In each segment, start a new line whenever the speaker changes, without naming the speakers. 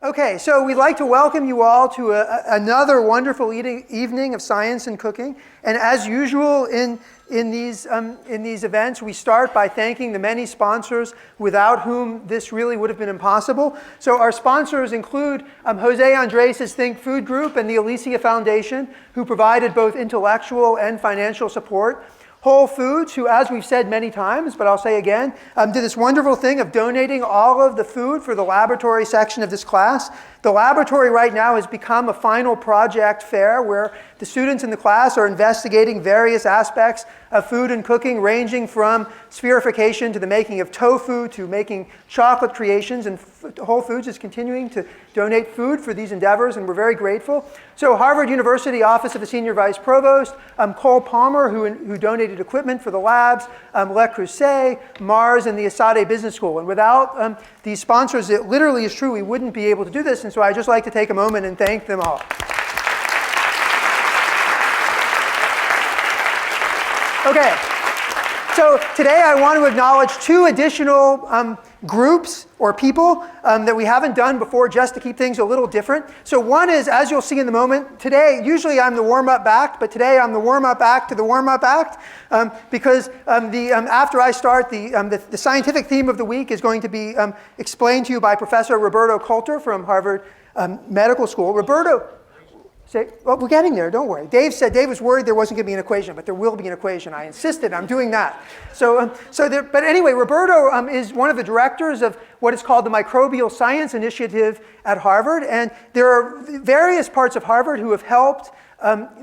Okay, so we'd like to welcome you all to another wonderful evening of science and cooking. And as usual in these events, we start by thanking the many sponsors without whom this really would have been impossible. So our sponsors include Jose Andres' Think Food Group and the Alicia Foundation, who provided both intellectual and financial support. Whole Foods, who, as we've said many times, but I'll say again, did this wonderful thing of donating all of the food for the laboratory section of this class. The laboratory right now has become a final project fair where the students in the class are investigating various aspects of food and cooking, ranging from spherification to the making of tofu to making chocolate creations. And Whole Foods is continuing to donate food for these endeavors, and we're very grateful. So Harvard University Office of the Senior Vice Provost, Cole Palmer, who donated equipment for the labs, Le Creuset, Mars, and the Asade Business School. And without these sponsors, it literally is true, we wouldn't be able to do this. And so I'd just like to take a moment and thank them all. Okay, so today I want to acknowledge two additional groups or people that we haven't done before, just to keep things a little different. So one is, as you'll see in the moment, today, usually I'm the warm-up act, but today I'm the warm-up act to the warm-up act, because after I start, the scientific theme of the week is going to be explained to you by Professor Roberto Coulter from Harvard Medical School. Roberto, well, we're getting there, don't worry. Dave was worried there wasn't going to be an equation, but there will be an equation. I insisted, I'm doing that. But anyway, Roberto is one of the directors of what is called the Microbial Science Initiative at Harvard. And there are various parts of Harvard who have helped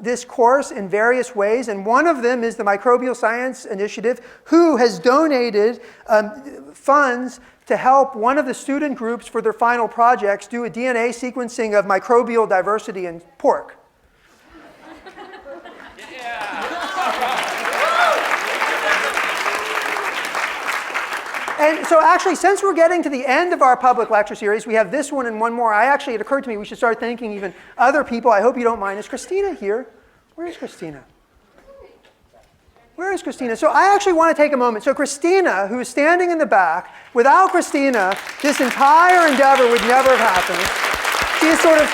this course in various ways. And one of them is the Microbial Science Initiative, who has donated funds to help one of the student groups for their final projects do a DNA sequencing of microbial diversity in pork. And so actually, since we're getting to the end of our public lecture series, we have this one and one more. It occurred to me we should start thanking even other people. I hope you don't mind. Is Christina here? Where is Christina? Where is Christina? So I actually want to take a moment. So Christina, who is standing in the back, without Christina, this entire endeavor would never have happened. She is sort of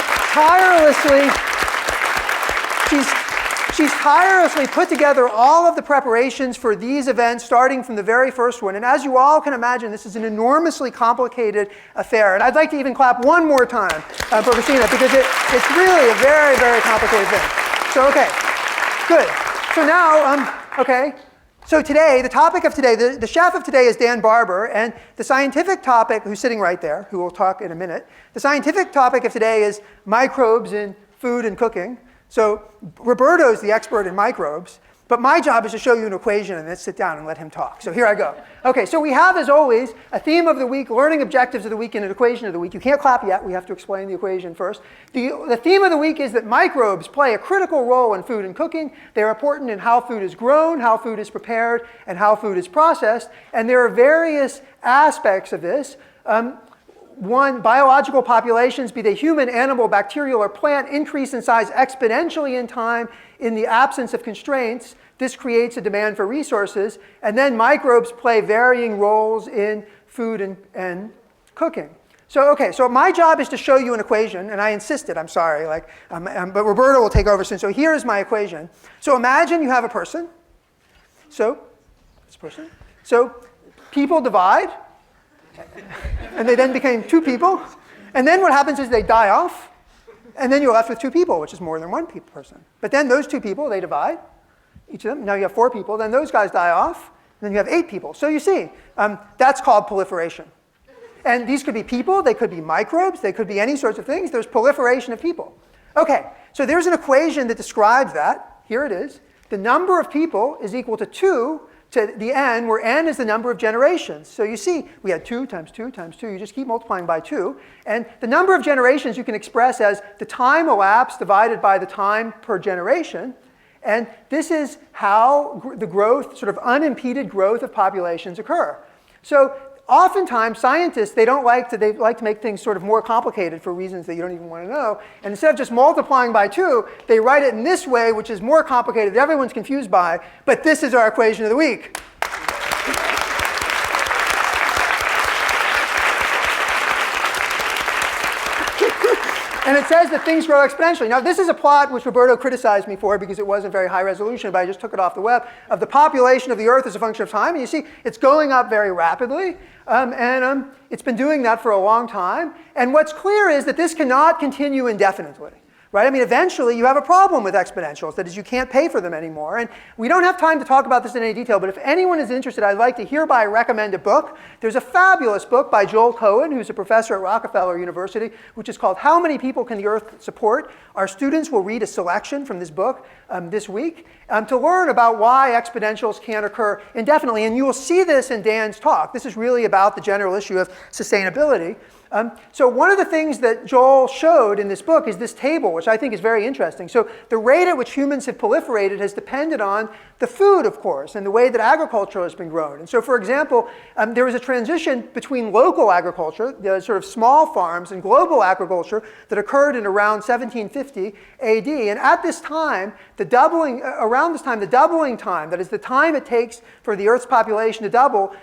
she's tirelessly put together all of the preparations for these events, starting from the very first one. And as you all can imagine, this is an enormously complicated affair. And I'd like to even clap one more time for Christina, because it's really a very, very complicated thing. So, okay, good. So now, so today, the topic of today, the chef of today is Dan Barber, and the scientific topic, who's sitting right there, who we'll talk in a minute, the scientific topic of today is microbes in food and cooking. So Roberto's the expert in microbes, but my job is to show you an equation and then sit down and let him talk. So here I go. Okay, so we have, as always, a theme of the week, learning objectives of the week, and an equation of the week. You can't clap yet. We have to explain the equation first. The theme of the week is that microbes play a critical role in food and cooking. They're important in how food is grown, how food is prepared, and how food is processed. And there are various aspects of this. One, biological populations, be they human, animal, bacterial, or plant, increase in size exponentially in time in the absence of constraints. This creates a demand for resources. And then microbes play varying roles in food and cooking. So my job is to show you an equation, and I insisted, I'm sorry, but Roberto will take over soon. So here's my equation. So imagine you have a person. So people divide. And they then became two people. And then what happens is they die off. And then you're left with two people, which is more than one person. But then those two people, they divide, each of them. Now you have four people. Then those guys die off. And then you have 8 people. So you see, that's called proliferation. And these could be people. They could be microbes. They could be any sorts of things. There's proliferation of people. Okay, so there's an equation that describes that. Here it is. The number of people is equal to 2 to the n, where n is the number of generations. So you see, we had 2 times 2 times 2. You just keep multiplying by 2. And the number of generations you can express as the time elapsed divided by the time per generation. And this is how the growth, sort of unimpeded growth of populations occur. So oftentimes, scientists, they like to make things sort of more complicated for reasons that you don't even want to know. And instead of just multiplying by 2, they write it in this way, which is more complicated, that everyone's confused by. But this is our equation of the week. And it says that things grow exponentially. Now, this is a plot which Roberto criticized me for because it wasn't very high resolution, but I just took it off the web, of the population of the Earth as a function of time. And you see, it's going up very rapidly. It's been doing that for a long time. And what's clear is that this cannot continue indefinitely. Right? I mean, eventually you have a problem with exponentials. That is, you can't pay for them anymore. And we don't have time to talk about this in any detail, but if anyone is interested, I'd like to hereby recommend a book. There's a fabulous book by Joel Cohen, who's a professor at Rockefeller University, which is called How Many People Can the Earth Support? Our students will read a selection from this book this week to learn about why exponentials can't occur indefinitely. And you will see this in Dan's talk. This is really about the general issue of sustainability. So one of the things that Joel showed in this book is this table, which I think is very interesting. So the rate at which humans have proliferated has depended on the food, of course, and the way that agriculture has been grown. And so, for example, there was a transition between local agriculture, the sort of small farms, and global agriculture that occurred in around 1750 AD. And at this time, around this time, the doubling time, that is the time it takes for the Earth's population to double,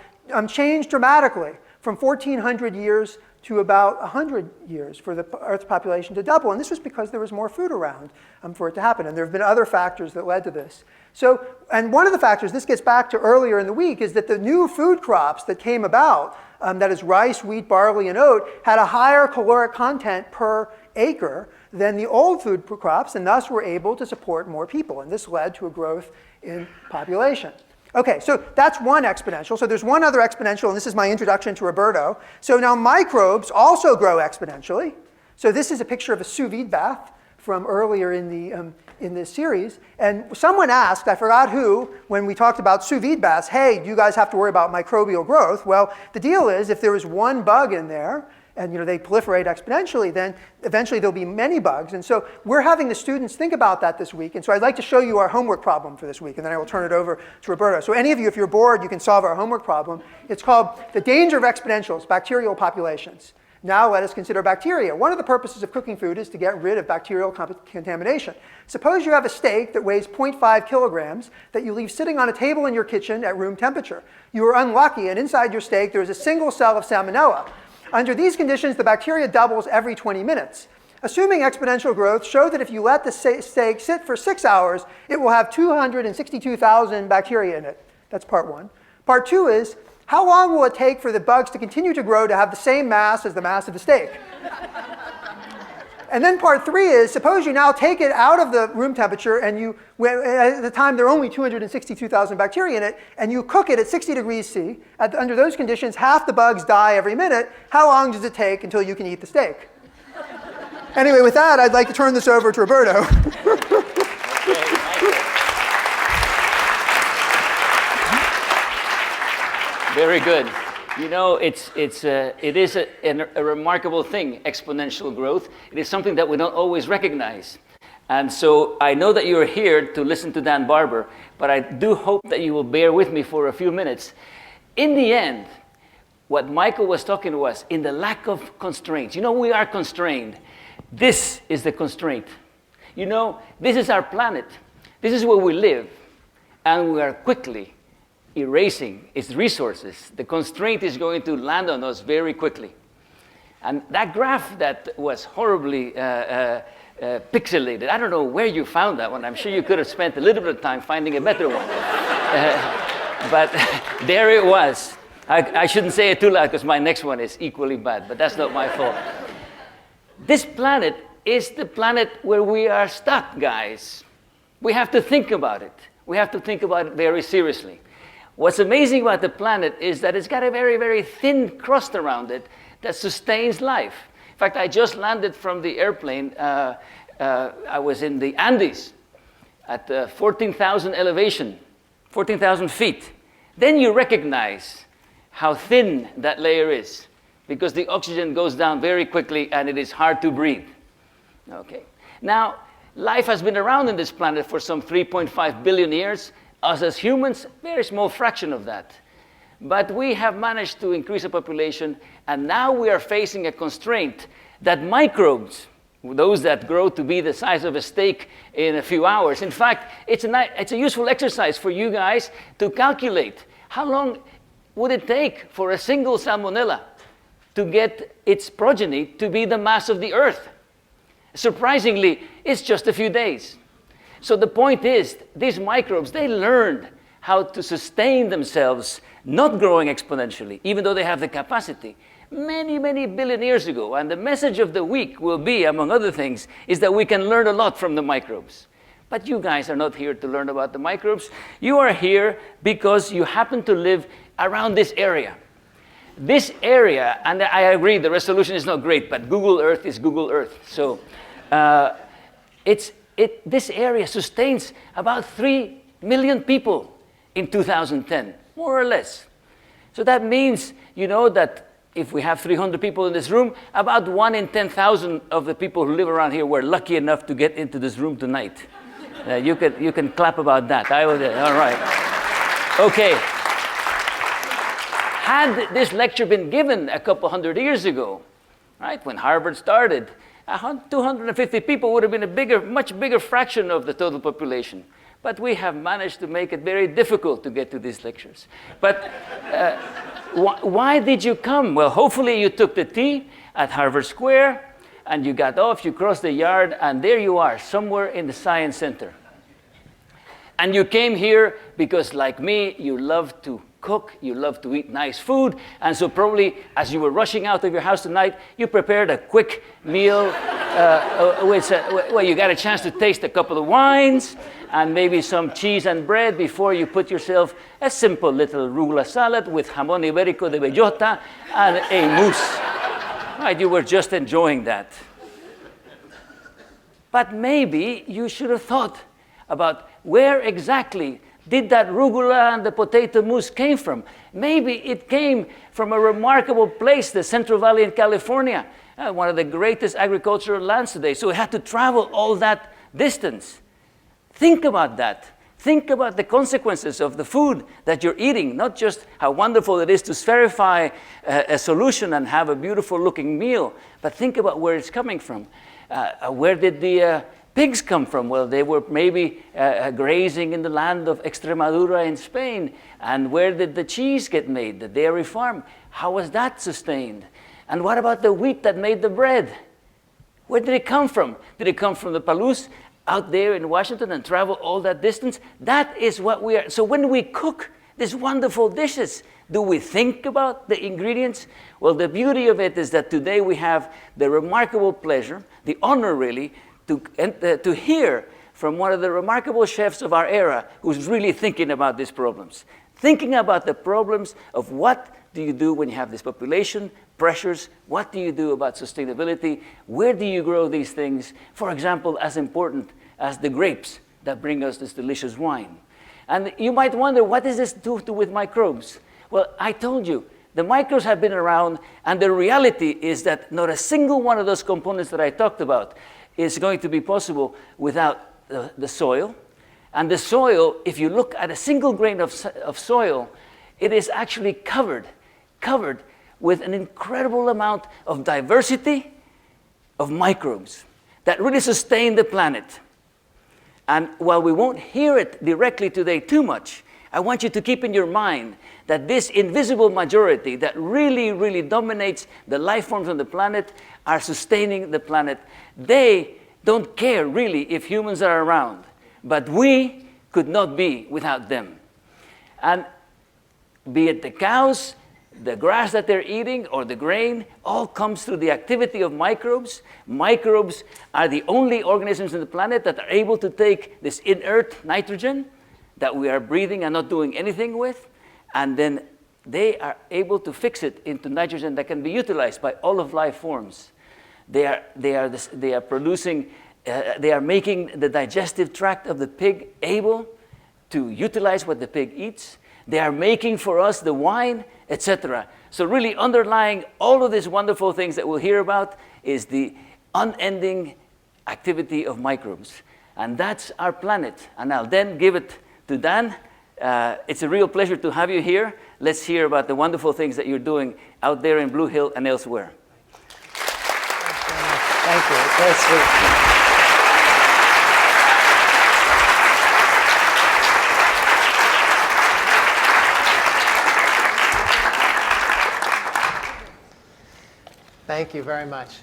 changed dramatically from 1,400 years to about 100 years for the Earth's population to double. And this was because there was more food around for it to happen. And there have been other factors that led to this. So, and one of the factors, this gets back to earlier in the week, is that the new food crops that came about, that is rice, wheat, barley, and oat, had a higher caloric content per acre than the old food crops, and thus were able to support more people. And this led to a growth in population. Okay, so that's one exponential. So there's one other exponential, and this is my introduction to Roberto. So now microbes also grow exponentially. So this is a picture of a sous vide bath from earlier in this series. And someone asked, I forgot who, when we talked about sous vide baths, hey, do you guys have to worry about microbial growth? Well, the deal is if there is one bug in there, and they proliferate exponentially, then eventually there'll be many bugs. And so we're having the students think about that this week. And so I'd like to show you our homework problem for this week, and then I will turn it over to Roberto. So any of you, if you're bored, you can solve our homework problem. It's called The Danger of Exponentials, Bacterial Populations. Now let us consider bacteria. One of the purposes of cooking food is to get rid of bacterial contamination. Suppose you have a steak that weighs 0.5 kilograms that you leave sitting on a table in your kitchen at room temperature. You are unlucky, and inside your steak there is a single cell of salmonella. Under these conditions, the bacteria doubles every 20 minutes. Assuming exponential growth, show that if you let the steak sit for 6 hours, it will have 262,000 bacteria in it. That's part one. Part two is, how long will it take for the bugs to continue to grow to have the same mass as the mass of the steak? And then part three is, suppose you now take it out of the room temperature and at the time there are only 262,000 bacteria in it, and you cook it at 60 degrees C. Under those conditions, half the bugs die every minute. How long does it take until you can eat the steak? Anyway, with that, I'd like to turn this over to Roberto.
Very good. It is a remarkable thing, exponential growth. It is something that we don't always recognize. And so I know that you're here to listen to Dan Barber, but I do hope that you will bear with me for a few minutes. In the end, what Michael was talking to us, in the lack of constraints, we are constrained. This is the constraint. This is our planet. This is where we live. And we are quickly erasing its resources. The constraint is going to land on us very quickly. And that graph that was horribly pixelated, I don't know where you found that one. I'm sure you could have spent a little bit of time finding a better one. But there it was. I shouldn't say it too loud because my next one is equally bad, but that's not my fault. This planet is the planet where we are stuck, guys. We have to think about it. We have to think about it very seriously. What's amazing about the planet is that it's got a very, very thin crust around it that sustains life. In fact, I just landed from the airplane. I was in the Andes at 14,000 elevation, 14,000 feet. Then you recognize how thin that layer is because the oxygen goes down very quickly and it is hard to breathe. Okay. Now, life has been around in this planet for some 3.5 billion years. Us as humans, very small fraction of that. But we have managed to increase the population, and now we are facing a constraint that microbes, those that grow to be the size of a steak in a few hours. In fact, it's a useful exercise for you guys to calculate how long would it take for a single salmonella to get its progeny to be the mass of the Earth. Surprisingly, it's just a few days. So the point is, these microbes, they learned how to sustain themselves, not growing exponentially, even though they have the capacity, many, many billion years ago. And the message of the week will be, among other things, is that we can learn a lot from the microbes. But you guys are not here to learn about the microbes. You are here because you happen to live around this area. This area, and I agree, the resolution is not great, but Google Earth is Google Earth. So this area sustains about 3 million people in 2010, more or less. So that means, you know, that if we have 300 people in this room, about 1 in 10,000 of the people who live around here were lucky enough to get into this room tonight. You can clap about that. All right. Okay. Had this lecture been given a couple hundred years ago, right, when Harvard started, 250 people would have been a much bigger fraction of the total population. But we have managed to make it very difficult to get to these lectures. But why did you come? Well, hopefully you took the tea at Harvard Square, and you got off, you crossed the yard, and there you are, somewhere in the Science Center. And you came here because, like me, you love to cook, you love to eat nice food, and so probably as you were rushing out of your house tonight, you prepared a quick meal where you got a chance to taste a couple of wines, and maybe some cheese and bread before you put yourself a simple little rugula salad with jamón ibérico de bellota and a mousse. Right, you were just enjoying that. But maybe you should have thought about where exactly did that rugula and the potato mousse came from. Maybe it came from a remarkable place, the Central Valley in California, one of the greatest agricultural lands today. So it had to travel all that distance. Think about that. Think about the consequences of the food that you're eating, not just how wonderful it is to spherify a solution and have a beautiful looking meal, but think about where it's coming from. Where did the pigs come from? Well, they were maybe grazing in the land of Extremadura in Spain. And where did the cheese get made? The dairy farm. How was that sustained? And what about the wheat that made the bread? Where did it come from? Did it come from the Palouse out there in Washington and travel all that distance? That is what we are. So when we cook these wonderful dishes, do we think about the ingredients? Well, the beauty of it is that today we have the remarkable pleasure, the honor really, to hear from one of the remarkable chefs of our era who's really thinking about these problems. Thinking about the problems of what do you do when you have this population, pressures, what do you do about sustainability, where do you grow these things, for example, as important as the grapes that bring us this delicious wine. And you might wonder, what does this do with microbes? Well, I told you, the microbes have been around, and the reality is that not a single one of those components that I talked about is going to be possible without the soil. And the soil, if you look at a single grain of soil, it is actually covered with an incredible amount of diversity of microbes that really sustain the planet. And while we won't hear it directly today too much, I want you to keep in your mind that this invisible majority that really, really dominates the life forms on the planet are sustaining the planet. They don't care really if humans are around, but we could not be without them. And be it the cows, the grass that they're eating, or the grain, all comes through the activity of microbes. Microbes are the only organisms on the planet that are able to take this inert nitrogen that we are breathing and not doing anything with, and then they are able to fix it into nitrogen that can be utilized by all of life forms. They are producing, they are making the digestive tract of the pig able to utilize what the pig eats. They are making for us the wine, etc. So really underlying all of these wonderful things that we'll hear about is the unending activity of microbes. And that's our planet. And I'll then give it to Dan. It's a real pleasure to have you here. Let's hear about the wonderful things that you're doing out there in Blue Hill and elsewhere.
Thank you. It's very sweet.
Thank you very much.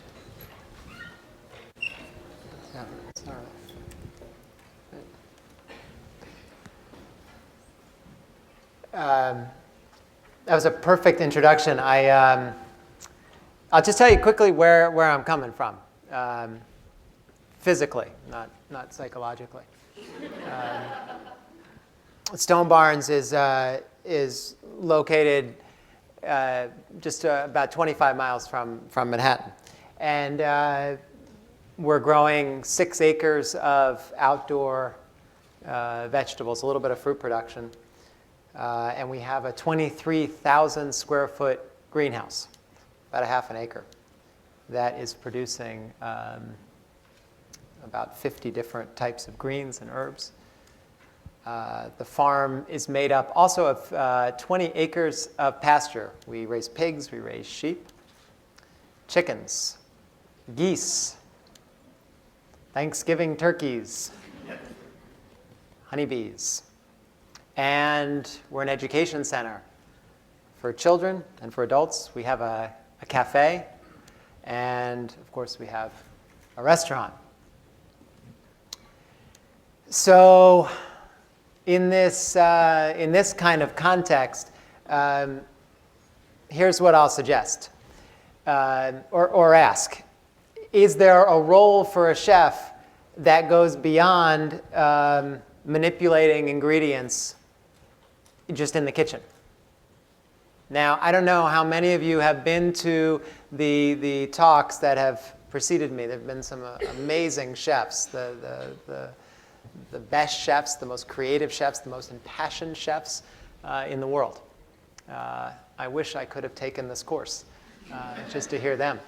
It's all right. That was a perfect introduction. I'll just tell you quickly where I'm coming from, physically, not psychologically. Stone Barns is located just about 25 miles from Manhattan, and we're growing 6 acres of outdoor vegetables, a little bit of fruit production. And we have a 23,000 square foot greenhouse, about a half an acre, that is producing about 50 different types of greens and herbs. The farm is made up also of 20 acres of pasture. We raise pigs, we raise sheep, chickens, geese, Thanksgiving turkeys, honeybees. And we're an education center for children and for adults. We have a cafe, and of course we have a restaurant. So in this kind of context, here's what I'll suggest or ask. Is there a role for a chef that goes beyond manipulating ingredients just in the kitchen? Now, I don't know how many of you have been to the talks that have preceded me. There have been some amazing chefs, the best chefs, the most creative chefs, the most impassioned chefs in the world. I wish I could have taken this course just to hear them.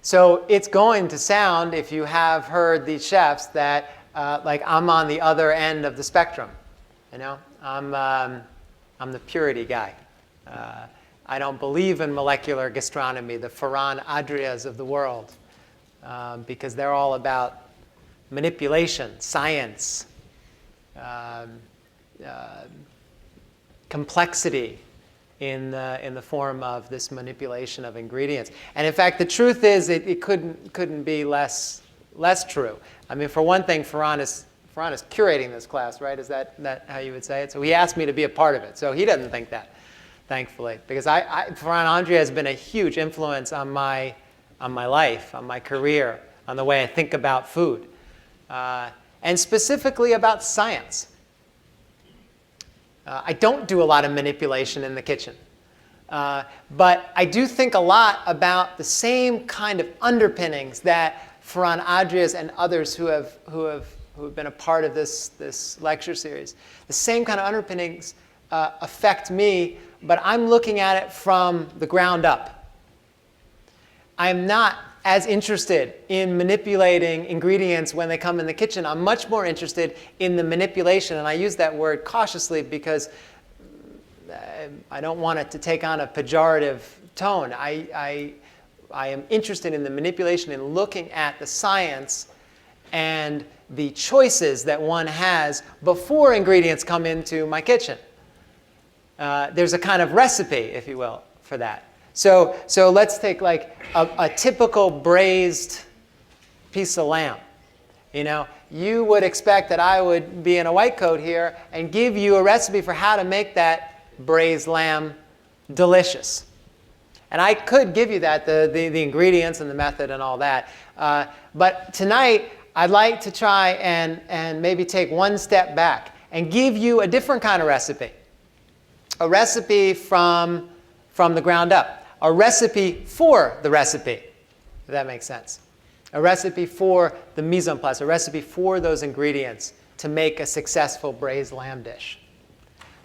So it's going to sound, if you have heard these chefs, that like I'm on the other end of the spectrum. You know, I'm the purity guy. I don't believe in molecular gastronomy, the Ferran Adrias of the world, because they're all about manipulation, science, complexity in the form of this manipulation of ingredients. And in fact, the truth is, it couldn't be less true. I mean, for one thing, Ferran is curating this class, right? Is that how you would say it? So he asked me to be a part of it. So he doesn't think that, thankfully, because Ferran Adria has been a huge influence on my life, on my career, on the way I think about food, and specifically about science. I don't do a lot of manipulation in the kitchen, but I do think a lot about the same kind of underpinnings that Ferran Adrias and others who have been a part of this lecture series. The same kind of underpinnings affect me, but I'm looking at it from the ground up. I'm not as interested in manipulating ingredients when they come in the kitchen. I'm much more interested in the manipulation, and I use that word cautiously because I don't want it to take on a pejorative tone. I am interested in the manipulation and looking at the science and the choices that one has before ingredients come into my kitchen. There's a kind of recipe, if you will, for that. So let's take like a typical braised piece of lamb. You know, you would expect that I would be in a white coat here and give you a recipe for how to make that braised lamb delicious. And I could give you that, the ingredients and the method and all that. But tonight, I'd like to try and maybe take one step back and give you a different kind of recipe. A recipe from the ground up. A recipe for the recipe, if that makes sense. A recipe for the mise en place, a recipe for those ingredients to make a successful braised lamb dish.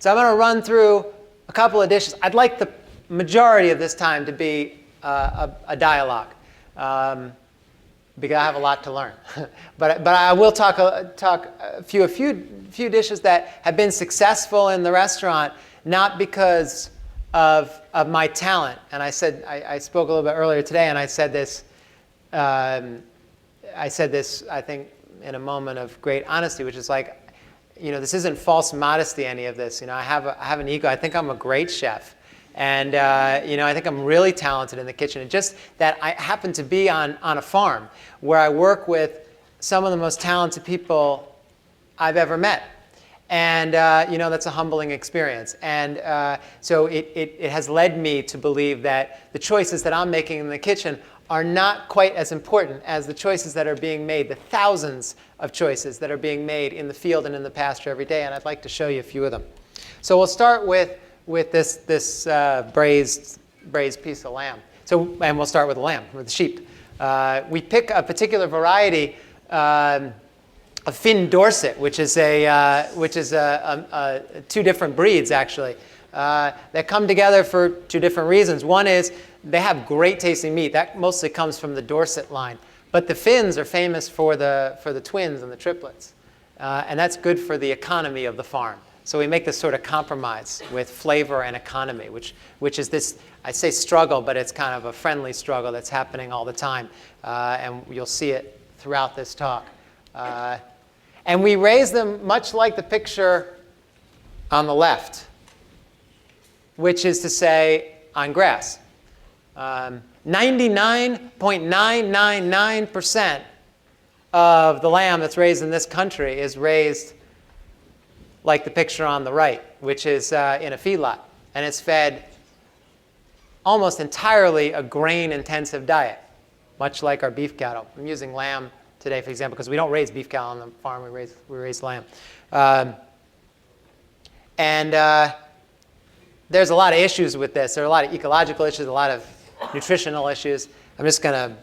So I'm going to run through a couple of dishes. I'd like the majority of this time to be a dialogue, because I have a lot to learn. but I will talk a few dishes that have been successful in the restaurant, not because of my talent. And I spoke a little bit earlier today, and I said this, I think, in a moment of great honesty, which is like, you know, this isn't false modesty, any of this. You know, I have an ego. I think I'm a great chef. And I think I'm really talented in the kitchen. It's just that I happen to be on a farm where I work with some of the most talented people I've ever met. And that's a humbling experience. And so it has led me to believe that the choices that I'm making in the kitchen are not quite as important as the choices that are being made, the thousands of choices that are being made in the field and in the pasture every day. And I'd like to show you a few of them. So we'll start with this braised piece of lamb. And we'll start with the lamb, with the sheep. We pick a particular variety of Finn Dorset, which is two different breeds actually that come together for two different reasons. One is they have great tasting meat. That mostly comes from the Dorset line. But the Finns are famous for the twins and the triplets. And that's good for the economy of the farm. So we make this sort of compromise with flavor and economy, which is this, I say struggle, but it's kind of a friendly struggle that's happening all the time. And you'll see it throughout this talk. And we raise them much like the picture on the left, which is to say on grass. 99.999% of the lamb that's raised in this country is raised like the picture on the right, which is in a feedlot. And it's fed almost entirely a grain-intensive diet, much like our beef cattle. I'm using lamb today, for example, because we don't raise beef cattle on the farm. We raise lamb. There's a lot of issues with this. There are a lot of ecological issues, a lot of nutritional issues. I'm just going to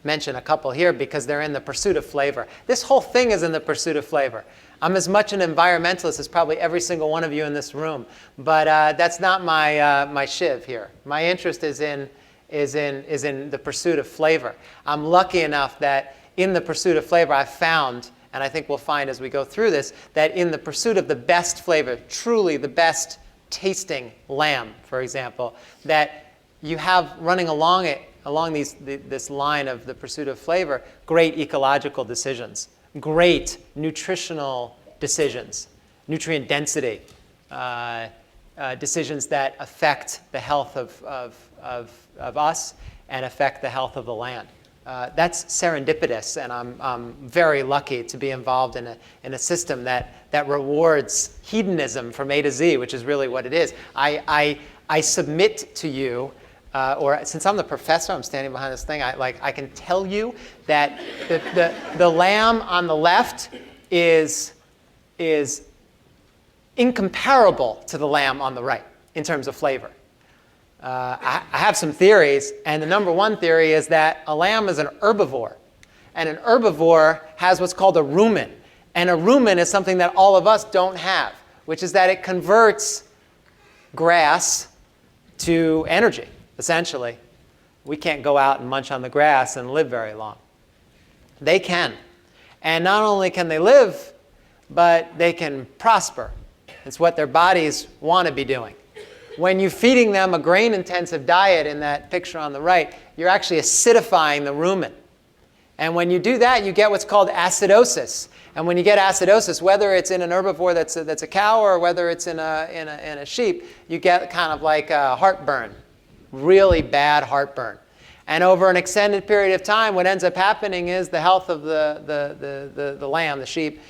mention a couple here because they're in the pursuit of flavor. This whole thing is in the pursuit of flavor. I'm as much an environmentalist as probably every single one of you in this room, but that's not my shiv here. My interest is in the pursuit of flavor. I'm lucky enough that in the pursuit of flavor I've found, and I think we'll find as we go through this, that in the pursuit of the best flavor, truly the best tasting lamb, for example, that you have running along this line of the pursuit of flavor, great ecological decisions, great nutritional decisions, nutrient density, decisions that affect the health of us and affect the health of the land. That's serendipitous, and I'm very lucky to be involved in a system that rewards hedonism from A to Z, which is really what it is. I submit to you, or since I'm the professor, I'm standing behind this thing. I can tell you that the lamb on the left is incomparable to the lamb on the right in terms of flavor. I have some theories, and the number one theory is that a lamb is an herbivore. And an herbivore has what's called a rumen. And a rumen is something that all of us don't have, which is that it converts grass to energy, essentially. We can't go out and munch on the grass and live very long. They can. And not only can they live, but they can prosper. It's what their bodies want to be doing. When you're feeding them a grain-intensive diet in that picture on the right, you're actually acidifying the rumen. And when you do that, you get what's called acidosis. And when you get acidosis, whether it's in an herbivore that's a cow or whether it's in a sheep, you get kind of like a heartburn, really bad heartburn. And over an extended period of time, what ends up happening is the health of the lamb, the sheep,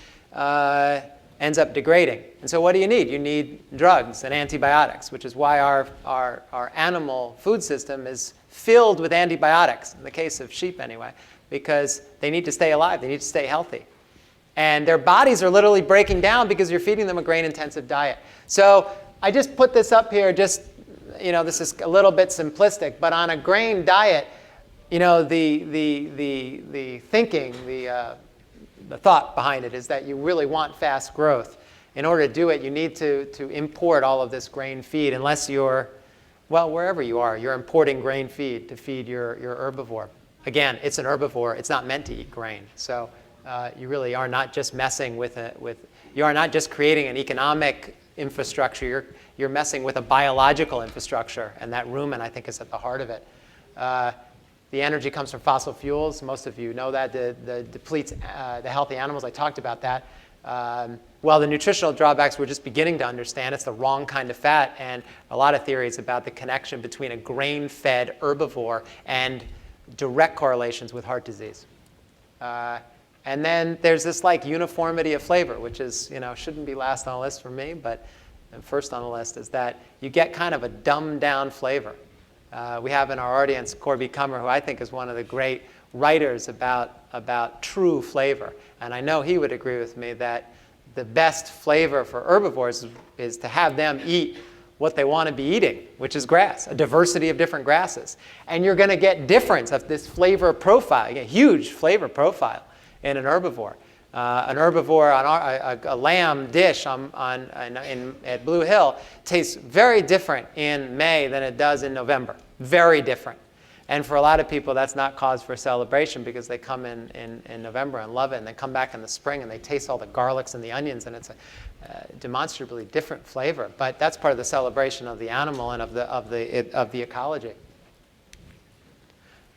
ends up degrading. And so what do you need? You need drugs and antibiotics, which is why our animal food system is filled with antibiotics, in the case of sheep anyway, because they need to stay alive, they need to stay healthy. And their bodies are literally breaking down because you're feeding them a grain-intensive diet. So I just put this up here, this is a little bit simplistic, but on a grain diet, the thinking, the thought behind it is that you really want fast growth. In order to do it, you need to import all of this grain feed, unless you're, well, wherever you are, you're importing grain feed to feed your herbivore. Again, it's an herbivore. It's not meant to eat grain. So you really are not just messing you are not just creating an economic infrastructure. You're messing with a biological infrastructure, and that rumen, I think, is at the heart of it. The energy comes from fossil fuels. Most of you know that. Depletes the healthy animals. I talked about that. Well, the nutritional drawbacks we're just beginning to understand. It's the wrong kind of fat, and a lot of theories about the connection between a grain-fed herbivore and direct correlations with heart disease. And then there's this like uniformity of flavor, which is, shouldn't be last on the list for me, but first on the list is that you get kind of a dumbed down flavor. We have in our audience Corby Kummer, who I think is one of the great writers about true flavor. And I know he would agree with me that the best flavor for herbivores is to have them eat what they want to be eating, which is grass, a diversity of different grasses. And you're going to get difference of this flavor profile. You get a huge flavor profile in an herbivore. An herbivore on a lamb dish at Blue Hill tastes very different in May than it does in November. Very different. And for a lot of people, that's not cause for celebration because they come in November and love it, and they come back in the spring and they taste all the garlics and the onions, and it's a demonstrably different flavor. But that's part of the celebration of the animal and of the ecology.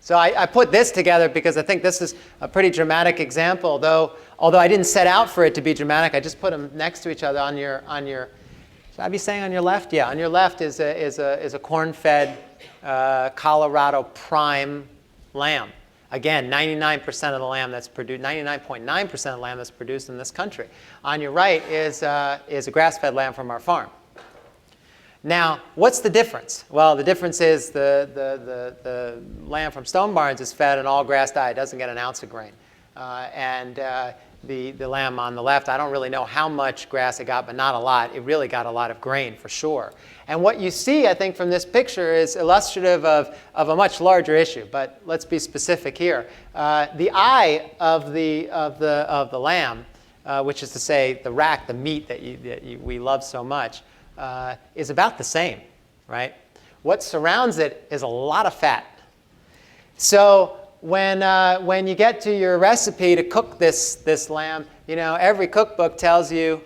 So I put this together because I think this is a pretty dramatic example, although I didn't set out for it to be dramatic. I just put them next to each other on your should I be saying on your left? Yeah, on your left is a corn-fed Colorado prime lamb. Again, 99% of the lamb that's produced, 99.9% of the lamb that's produced in this country. On your right is a grass-fed lamb from our farm. Now, what's the difference? Well, the difference is the lamb from Stone Barns is fed an all-grass diet, doesn't get an ounce of grain. The lamb on the left, I don't really know how much grass it got, but not a lot. It really got a lot of grain for sure. And what you see, I think, from this picture is illustrative of a much larger issue. But let's be specific here. The eye of the lamb, which is to say the rack, the meat that we love so much, is about the same, right? What surrounds it is a lot of fat. So when you get to your recipe to cook this lamb, every cookbook tells you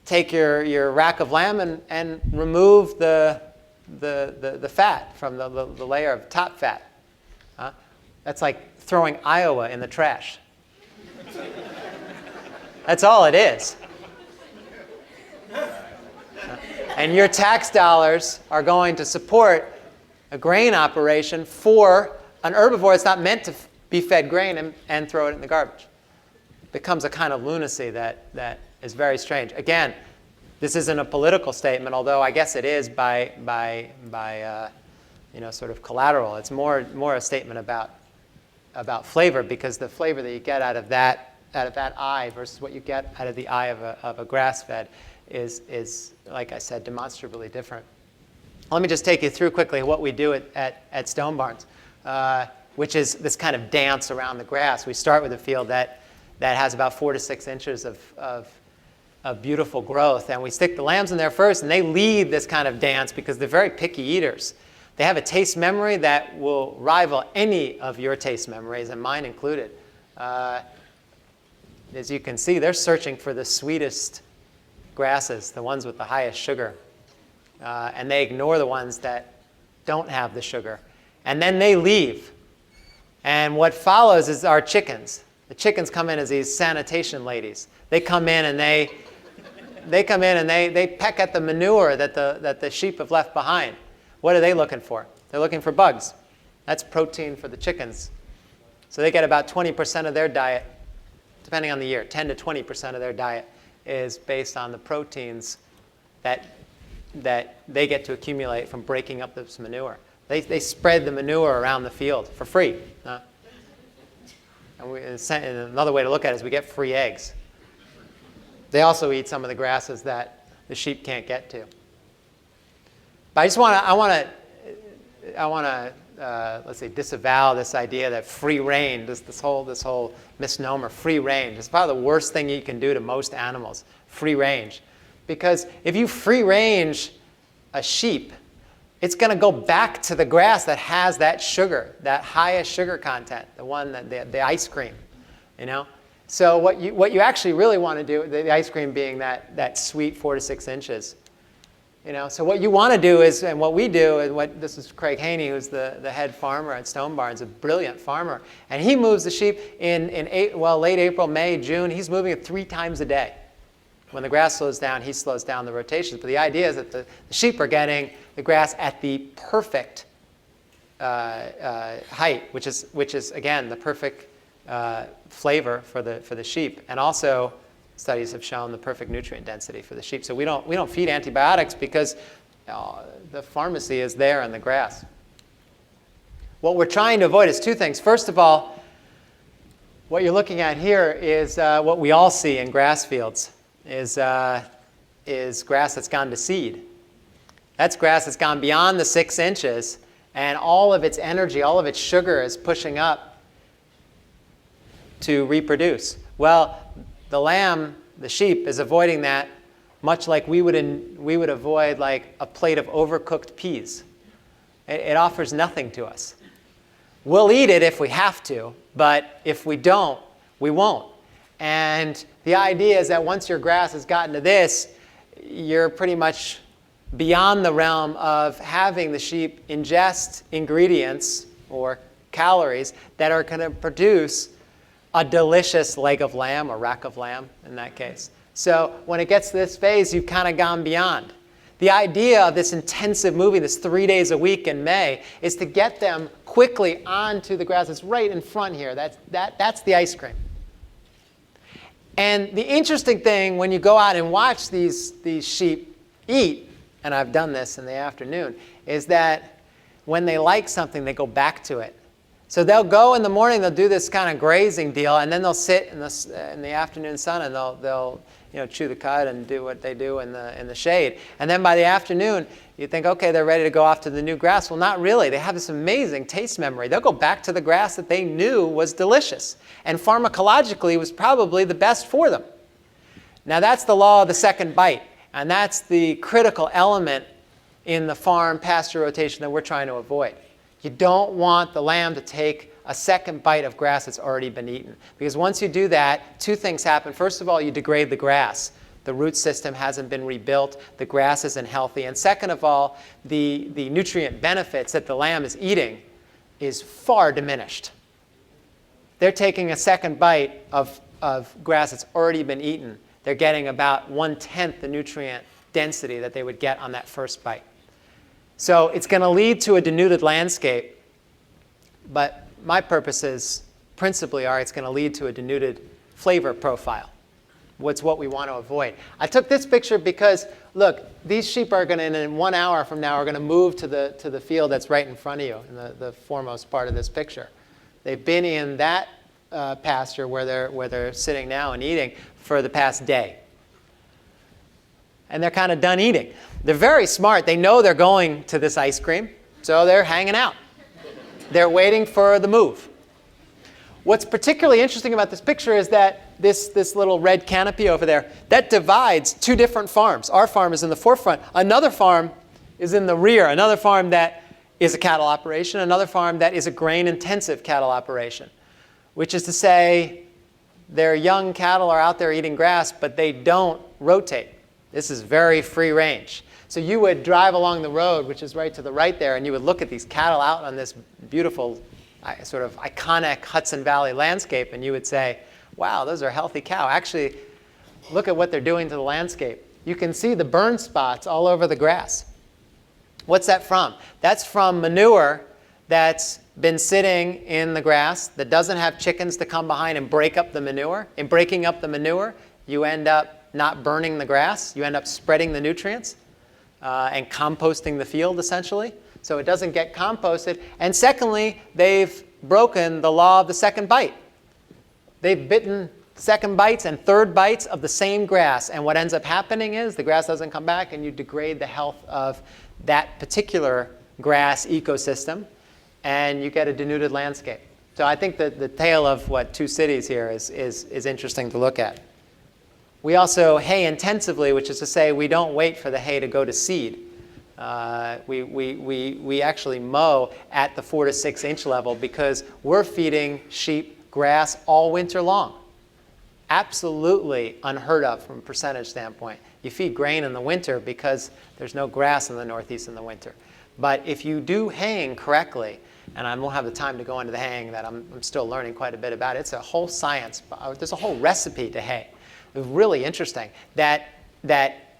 take your rack of lamb and remove the fat from the layer of top fat. That's like throwing Iowa in the trash. That's all it is. And your tax dollars are going to support a grain operation for an herbivore that's not meant to be fed grain and throw it in the garbage. It becomes a kind of lunacy that is very strange. Again, this isn't a political statement, although I guess it is by sort of collateral. It's more a statement about flavor, because the flavor that you get out of that eye versus what you get out of the eye of a grass-fed is, like I said, demonstrably different. Let me just take you through quickly what we do at Stone Barns, which is this kind of dance around the grass. We start with a field that has about 4 to 6 inches of beautiful growth, and we stick the lambs in there first, and they lead this kind of dance because they're very picky eaters. They have a taste memory that will rival any of your taste memories, and mine included. As you can see, they're searching for the sweetest grasses, the ones with the highest sugar. And they ignore the ones that don't have the sugar. And then they leave. And what follows is our chickens. The chickens come in as these sanitation ladies. They come in and they peck at the manure that the sheep have left behind. What are they looking for? They're looking for bugs. That's protein for the chickens. So they get about 20% of their diet, depending on the year. 10 to 20% of their diet is based on the proteins that they get to accumulate from breaking up this manure. They spread the manure around the field for free. And another way to look at it is we get free eggs. They also eat some of the grasses that the sheep can't get to. But I want to let's say disavow this idea that free range, this whole misnomer, free range, is probably the worst thing you can do to most animals, free range. Because if you free range a sheep, it's going to go back to the grass that has that sugar, that highest sugar content, the one that the ice cream, So what you actually really want to do, the ice cream being that sweet 4 to 6 inches, So what you want to do is, and what we do, and this is Craig Haney, who's the head farmer at Stone Barns, a brilliant farmer, and he moves the sheep in late April, May, June. He's moving it 3 times a day. When the grass slows down, he slows down the rotations. But the idea is that the sheep are getting the grass at the perfect height, which is again the perfect flavor for the sheep, and also studies have shown the perfect nutrient density for the sheep. So we don't feed antibiotics because the pharmacy is there in the grass. What we're trying to avoid is two things. First of all, what you're looking at here is what we all see in grass fields is grass that's gone to seed. That's grass that's gone beyond the 6 inches, and all of its energy, all of its sugar is pushing up to reproduce. Well, the lamb, the sheep, is avoiding that much like we would avoid like a plate of overcooked peas. It offers nothing to us. We'll eat it if we have to, but if we don't, we won't. And the idea is that once your grass has gotten to this, you're pretty much beyond the realm of having the sheep ingest ingredients or calories that are going to produce a delicious leg of lamb or rack of lamb in that case. So when it gets to this phase, you've kind of gone beyond. The idea of this intensive moving, this 3 days a week in May, is to get them quickly onto the grass. It's right in front here. That's the ice cream. And the interesting thing when you go out and watch these sheep eat, and I've done this in the afternoon, is that when they like something, they go back to it. So they'll go in the morning, they'll do this kind of grazing deal, and then they'll sit in the afternoon sun and they'll chew the cud and do what they do in the shade. And then by the afternoon, you think, okay, they're ready to go off to the new grass. Well, not really. They have this amazing taste memory. They'll go back to the grass that they knew was delicious and pharmacologically was probably the best for them. Now that's the law of the second bite, and that's the critical element in the farm pasture rotation that we're trying to avoid. You don't want the lamb to take a second bite of grass that's already been eaten. Because once you do that, two things happen. First of all, you degrade the grass. The root system hasn't been rebuilt. The grass isn't healthy. And second of all, the nutrient benefits that the lamb is eating is far diminished. They're taking a second bite of grass that's already been eaten. They're getting about 1/10 the nutrient density that they would get on that first bite. So it's going to lead to a denuded landscape, but my purposes principally are it's going to lead to a denuded flavor profile. What's what we want to avoid. I took this picture because, look, these sheep are going to, in 1 hour from now, are going to move to the field that's right in front of you, in the foremost part of this picture. They've been in that pasture where they're sitting now and eating for the past day. And they're kind of done eating. They're very smart. They know they're going to this ice cream, so they're hanging out. They're waiting for the move. What's particularly interesting about this picture is that this little red canopy over there, that divides two different farms. Our farm is in the forefront. Another farm is in the rear. Another farm that is a cattle operation. Another farm that is a grain-intensive cattle operation, which is to say their young cattle are out there eating grass, but they don't rotate. This is very free range. So you would drive along the road, which is right to the right there, and you would look at these cattle out on this beautiful, sort of iconic Hudson Valley landscape, and you would say, wow, those are healthy cow. Actually, look at what they're doing to the landscape. You can see the burn spots all over the grass. What's that from? That's from manure that's been sitting in the grass that doesn't have chickens to come behind and break up the manure. In breaking up the manure, you end up not burning the grass. You end up spreading the nutrients and composting the field, essentially. So it doesn't get composted. And secondly, they've broken the law of the second bite. They've bitten second bites and third bites of the same grass. And what ends up happening is the grass doesn't come back, and you degrade the health of that particular grass ecosystem, and you get a denuded landscape. So I think that the tale of two cities here is interesting to look at. We also hay intensively, which is to say we don't wait for the hay to go to seed. We actually mow at the 4 to 6 inch level because we're feeding sheep grass all winter long. Absolutely unheard of from a percentage standpoint. You feed grain in the winter because there's no grass in the Northeast in the winter. But if you do haying correctly, and I won't have the time to go into the haying that I'm still learning quite a bit about, it's a whole science. There's a whole recipe to hay. really interesting, that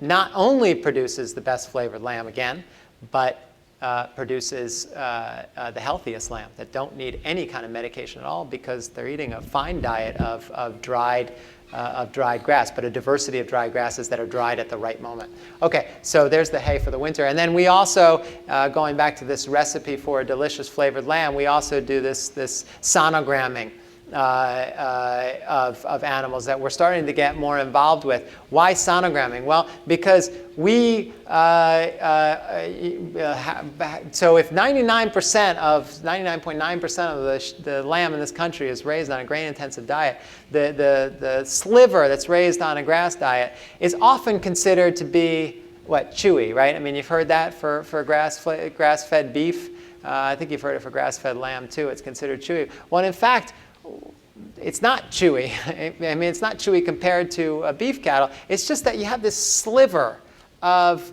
not only produces the best flavored lamb again, but produces the healthiest lamb that don't need any kind of medication at all because they're eating a fine diet of dried grass, but a diversity of dried grasses that are dried at the right moment. Okay, so there's the hay for the winter. And then we also, going back to this recipe for a delicious flavored lamb, we also do this sonogramming of animals that we're starting to get more involved with. Why sonogramming? Well, because we, so if 99.9% of the lamb in this country is raised on a grain-intensive diet, the sliver that's raised on a grass diet is often considered to be, what, chewy, right? I mean, you've heard that for grass-fed beef. I think you've heard it for grass-fed lamb, too. It's considered chewy. Well, in fact, it's not chewy. I mean, it's not chewy compared to beef cattle. It's just that you have this sliver of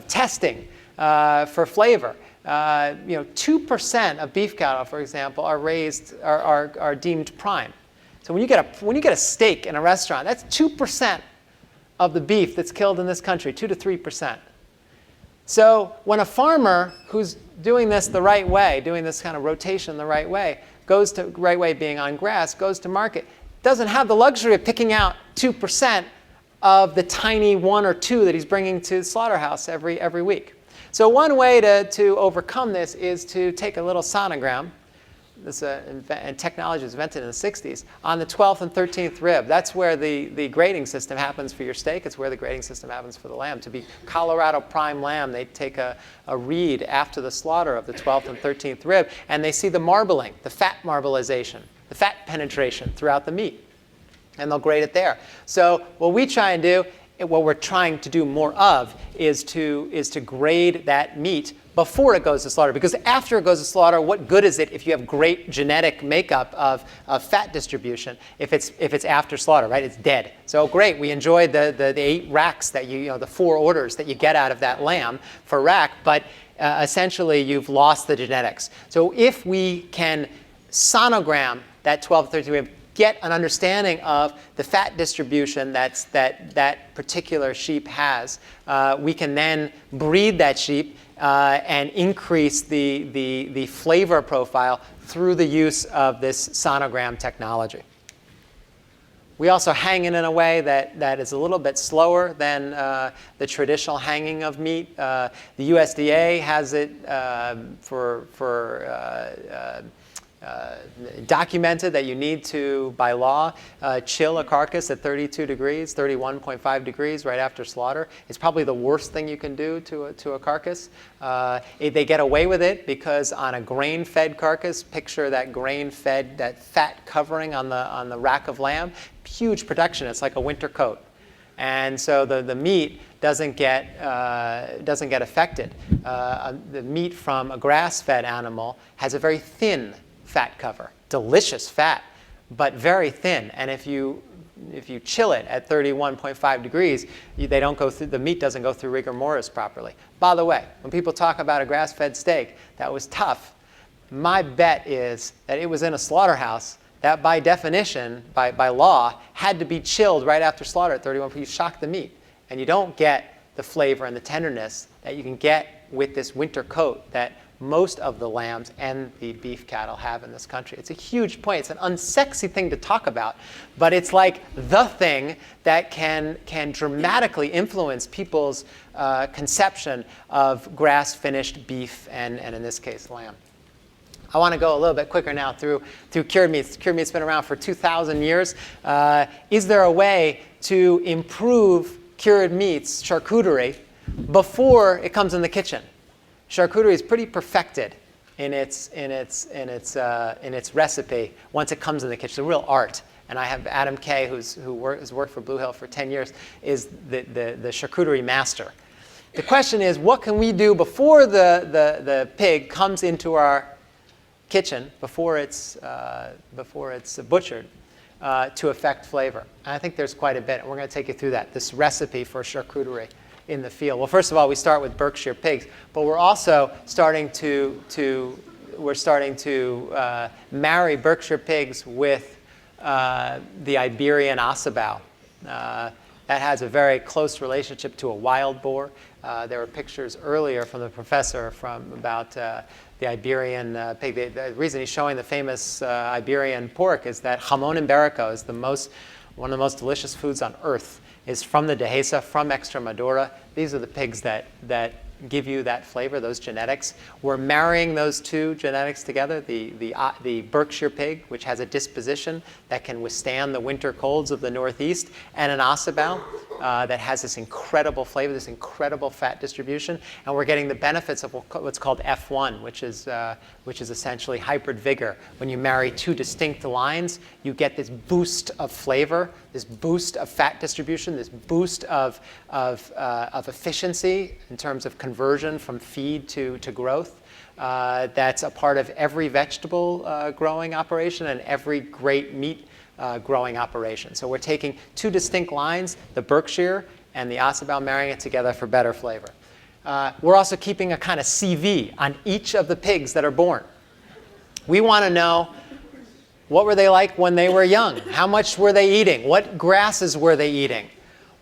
testing for flavor. 2% of beef cattle, for example, are deemed prime. So when you get a steak in a restaurant, that's 2% of the beef that's killed in this country, 2 to 3%. So when a farmer who's doing this the right way, doing this kind of rotation the right way, right way being on grass, goes to market, doesn't have the luxury of picking out 2% of the tiny 1 or 2 that he's bringing to the slaughterhouse every week. So one way to overcome this is to take a little sonogram. This and technology was invented in the 60s, on the 12th and 13th rib. That's where the grading system happens for your steak. It's where the grading system happens for the lamb. To be Colorado prime lamb, they take a read after the slaughter of the 12th and 13th rib, and they see the marbling, the fat marbleization, the fat penetration throughout the meat, and they'll grade it there. So what we try and do, what we're trying to do more of, is to grade that meat before it goes to slaughter. Because after it goes to slaughter, what good is it if you have great genetic makeup of fat distribution if it's after slaughter, right? It's dead. So great, we enjoyed the 8 racks that the 4 orders that you get out of that lamb for rack, but essentially you've lost the genetics. So if we can sonogram that 12, 13 rib, get an understanding of the fat distribution that particular sheep has, we can then breed that sheep and increase the flavor profile through the use of this sonogram technology. We also hang it in a way that is a little bit slower than the traditional hanging of meat. The USDA has it documented that you need to, by law, chill a carcass at 32 degrees, 31.5 degrees right after slaughter. It's probably the worst thing you can do to a carcass. They get away with it because on a grain-fed carcass, picture that grain-fed, that fat covering on the rack of lamb, huge protection. It's like a winter coat. And so the meat doesn't get affected. The meat from a grass-fed animal has a very thin fat cover, delicious fat, but very thin. And if you chill it at 31.5 degrees, the meat doesn't go through rigor mortis properly. By the way, when people talk about a grass-fed steak that was tough, my bet is that it was in a slaughterhouse that by definition, by law, had to be chilled right after slaughter at 31. You shock the meat, and you don't get the flavor and the tenderness that you can get with this winter coat that most of the lambs and the beef cattle have in this country. It's a huge point. It's an unsexy thing to talk about, but it's like the thing that can dramatically influence people's conception of grass-finished beef and in this case, lamb. I want to go a little bit quicker now through cured meats. Cured meat's been around for 2,000 years. Is there a way to improve cured meats, charcuterie, before it comes in the kitchen? Charcuterie is pretty perfected in its recipe once it comes in the kitchen. It's a real art. And I have Adam Kay, who has worked for Blue Hill for 10 years, is the charcuterie master. The question is, what can we do before the pig comes into our kitchen, before it's butchered, to affect flavor? And I think there's quite a bit. And we're going to take you through that, this recipe for charcuterie in the field. Well, first of all, we start with Berkshire pigs, but we're also starting to marry Berkshire pigs with the Iberian ossebow. That has a very close relationship to a wild boar. There were pictures earlier from the professor about the Iberian pig. The reason he's showing the famous Iberian pork is that jamón ibérico is one of the most delicious foods on earth. Is from the Dehesa, from Extremadura. These are the pigs that give you that flavor, those genetics. We're marrying those two genetics together, the Berkshire pig, which has a disposition that can withstand the winter colds of the Northeast, and an ossebow that has this incredible flavor, this incredible fat distribution. And we're getting the benefits of what's called F1, which is essentially hybrid vigor. When you marry two distinct lines, you get this boost of flavor, this boost of fat distribution, this boost of efficiency in terms of conversion from feed to growth. That's a part of every vegetable growing operation and every great meat growing operation. So we're taking two distinct lines, the Berkshire and the ossebow, marrying it together for better flavor. We're also keeping a kind of CV on each of the pigs that are born. We want to know, what were they like when they were young? How much were they eating? What grasses were they eating?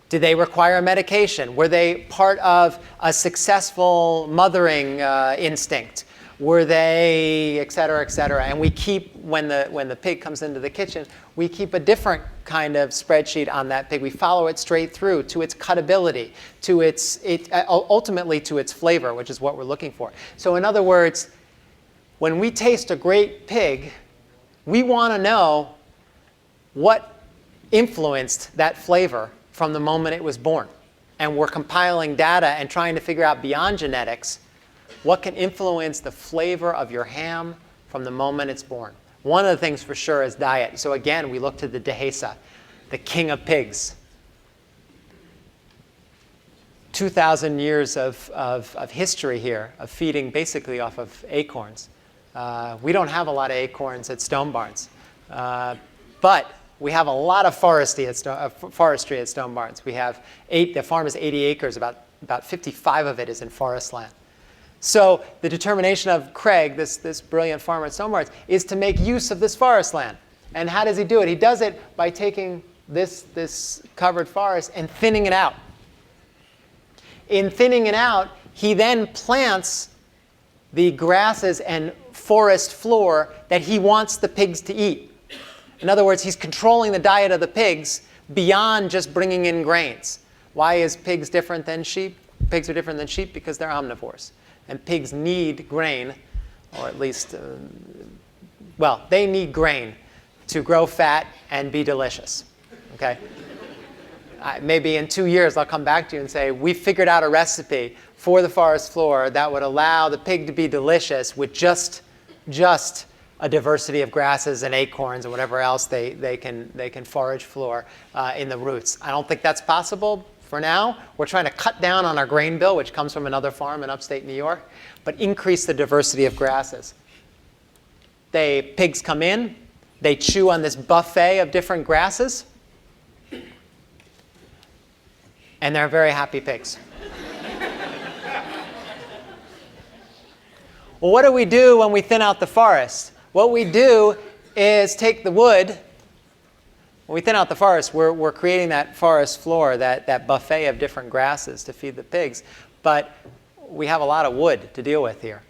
Did they require medication? Were they part of a successful mothering instinct? Were they, et cetera, et cetera? And we keep, when the pig comes into the kitchen, we keep a different kind of spreadsheet on that pig. We follow it straight through to its cutability, ultimately to its flavor, which is what we're looking for. So in other words, when we taste a great pig, we want to know what influenced that flavor from the moment it was born. And we're compiling data and trying to figure out beyond genetics what can influence the flavor of your ham from the moment it's born. One of the things for sure is diet. So again, we look to the Dehesa, the king of pigs. 2,000 years of history here, of feeding basically off of acorns. We don't have a lot of acorns at Stone Barns, but we have a lot of forestry at Stone Barns. We have the farm is 80 acres, about 55 of it is in forest land. So the determination of Craig, this brilliant farmer at Stone Barns, is to make use of this forest land. And how does he do it? He does it by taking this covered forest and thinning it out. In thinning it out, he then plants the grasses and forest floor that he wants the pigs to eat. In other words, he's controlling the diet of the pigs beyond just bringing in grains. Why is pigs different than sheep? Pigs are different than sheep because they're omnivores. And pigs need grain, or at least, they need grain to grow fat and be delicious. Okay? Maybe in 2 years I'll come back to you and say, we figured out a recipe for the forest floor that would allow the pig to be delicious with just a diversity of grasses and acorns and whatever else they can forage for in the roots. I don't think that's possible for now. We're trying to cut down on our grain bill, which comes from another farm in upstate New York, but increase the diversity of grasses. Pigs come in, they chew on this buffet of different grasses, and they're very happy pigs. Well, what do we do when we thin out the forest? What we do is take the wood. When we thin out the forest, we're creating that forest floor, that buffet of different grasses to feed the pigs. But we have a lot of wood to deal with here.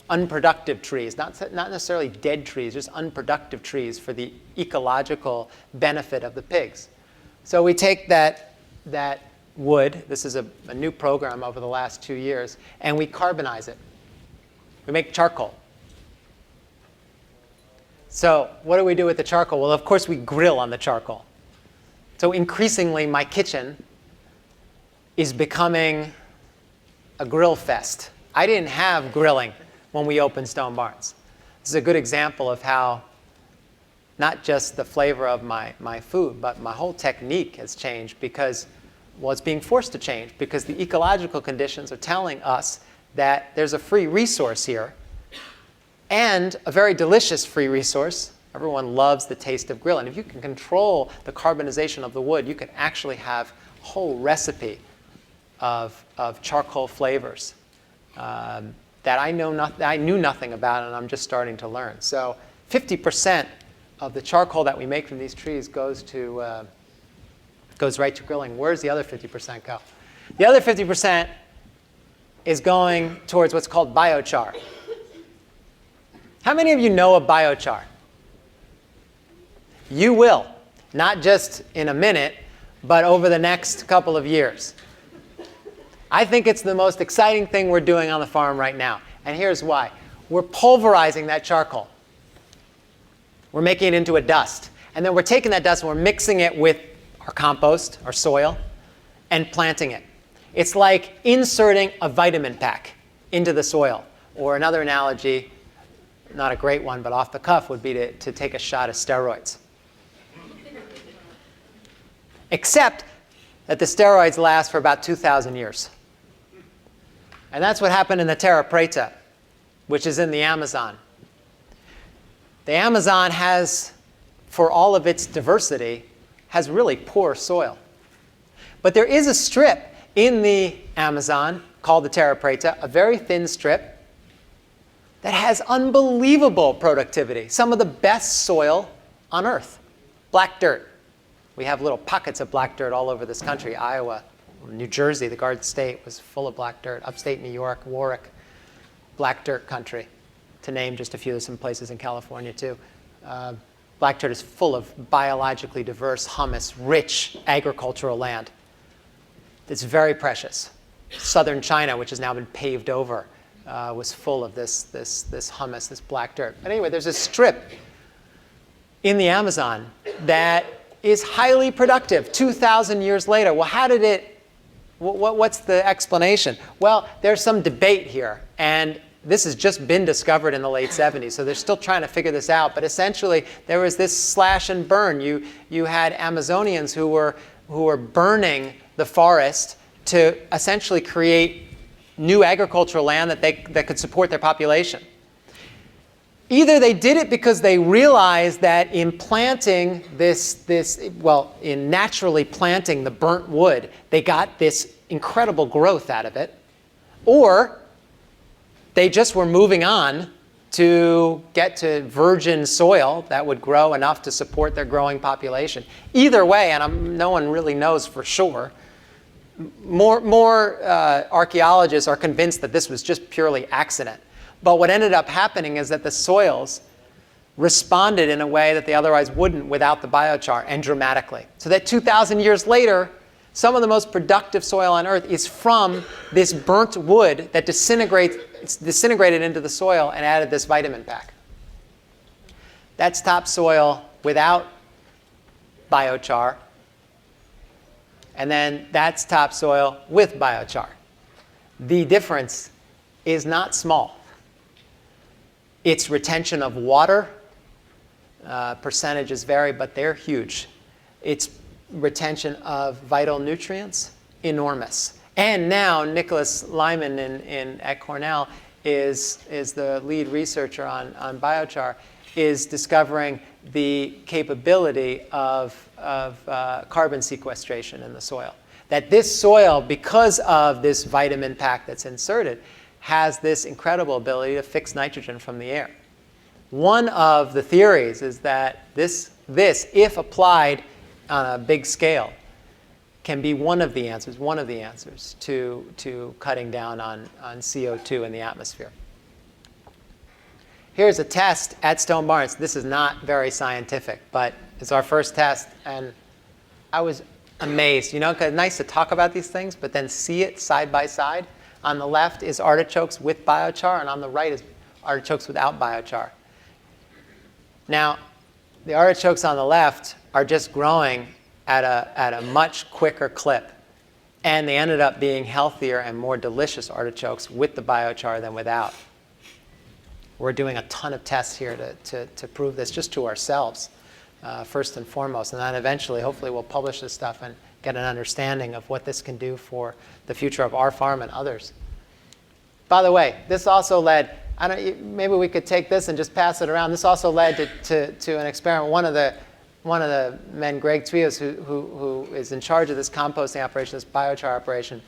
Unproductive trees, not necessarily dead trees, just unproductive trees for the ecological benefit of the pigs. So we take that wood, this is a new program over the last 2 years, and we carbonize it. We make charcoal. So what do we do with the charcoal? Well, of course, we grill on the charcoal. So increasingly, my kitchen is becoming a grill fest. I didn't have grilling when we opened Stone Barns. This is a good example of how not just the flavor of my food, but my whole technique has changed because, well, it's being forced to change because the ecological conditions are telling us that there's a free resource here, and a very delicious free resource. Everyone loves the taste of grill. And if you can control the carbonization of the wood, you can actually have a whole recipe of charcoal flavors that I knew nothing about, and I'm just starting to learn. So 50% the charcoal that we make from these trees goes right to grilling. Where does the other 50% go? The other 50% is going towards what's called biochar. How many of you know of biochar? You will, not just in a minute, but over the next couple of years. I think it's the most exciting thing we're doing on the farm right now. And here's why. We're pulverizing that charcoal. We're making it into a dust. And then we're taking that dust and we're mixing it with our compost, our soil, and planting it. It's like inserting a vitamin pack into the soil. Or another analogy, not a great one, but off the cuff, would be to take a shot of steroids. Except that the steroids last for about 2,000 years. And that's what happened in the Terrapreta, which is in the Amazon. The Amazon has, for all of its diversity, has really poor soil. But there is a strip in the Amazon called the Terrapreta, a very thin strip that has unbelievable productivity, some of the best soil on Earth, black dirt. We have little pockets of black dirt all over this country. Iowa, New Jersey, the Garden State was full of black dirt. Upstate New York, Warwick, black dirt country, to name just a few. There's some places in California too. Black dirt is full of biologically diverse, humus, rich agricultural land. It's very precious. Southern China, which has now been paved over, was full of this humus, this black dirt. But anyway, there's a strip in the Amazon that is highly productive 2,000 years later. Well, how did it, what's the explanation? Well, there's some debate here. And this has just been discovered in the late 70s, so they're still trying to figure this out. But essentially, there was this slash and burn. You had Amazonians who were burning the forest to essentially create new agricultural land that could support their population. Either they did it because they realized that in planting in naturally planting the burnt wood, they got this incredible growth out of it, or they just were moving on to get to virgin soil that would grow enough to support their growing population. Either way, and no one really knows for sure, more archaeologists are convinced that this was just purely accident. But what ended up happening is that the soils responded in a way that they otherwise wouldn't without the biochar, and dramatically. So that 2,000 years later, some of the most productive soil on Earth is from this burnt wood that disintegrated into the soil and added this vitamin pack. That's topsoil without biochar. And then that's topsoil with biochar. The difference is not small. Its retention of water, percentages vary, but they're huge. Its retention of vital nutrients, enormous. And now Nicholas Lyman at Cornell is the lead researcher on biochar, is discovering the capability of carbon sequestration in the soil. That this soil, because of this vitamin pack that's inserted, has this incredible ability to fix nitrogen from the air. One of the theories is that this, if applied on a big scale, can be one of the answers to cutting down on CO2 in the atmosphere. Here's a test at Stone Barns. This is not very scientific, but it's our first test, and I was amazed. You know, 'cause it's nice to talk about these things, but then see it side by side. On the left is artichokes with biochar, and on the right is artichokes without biochar. Now, the artichokes on the left are just growing at a much quicker clip, and they ended up being healthier and more delicious artichokes with the biochar than without. We're doing a ton of tests here to prove this just to ourselves, first and foremost, and then eventually, hopefully, we'll publish this stuff and get an understanding of what this can do for the future of our farm and others. By the way, this also led, maybe we could take this and just pass it around. This also led to an experiment. One of the men, Greg Twios, who is in charge of this composting operation, this biochar operation,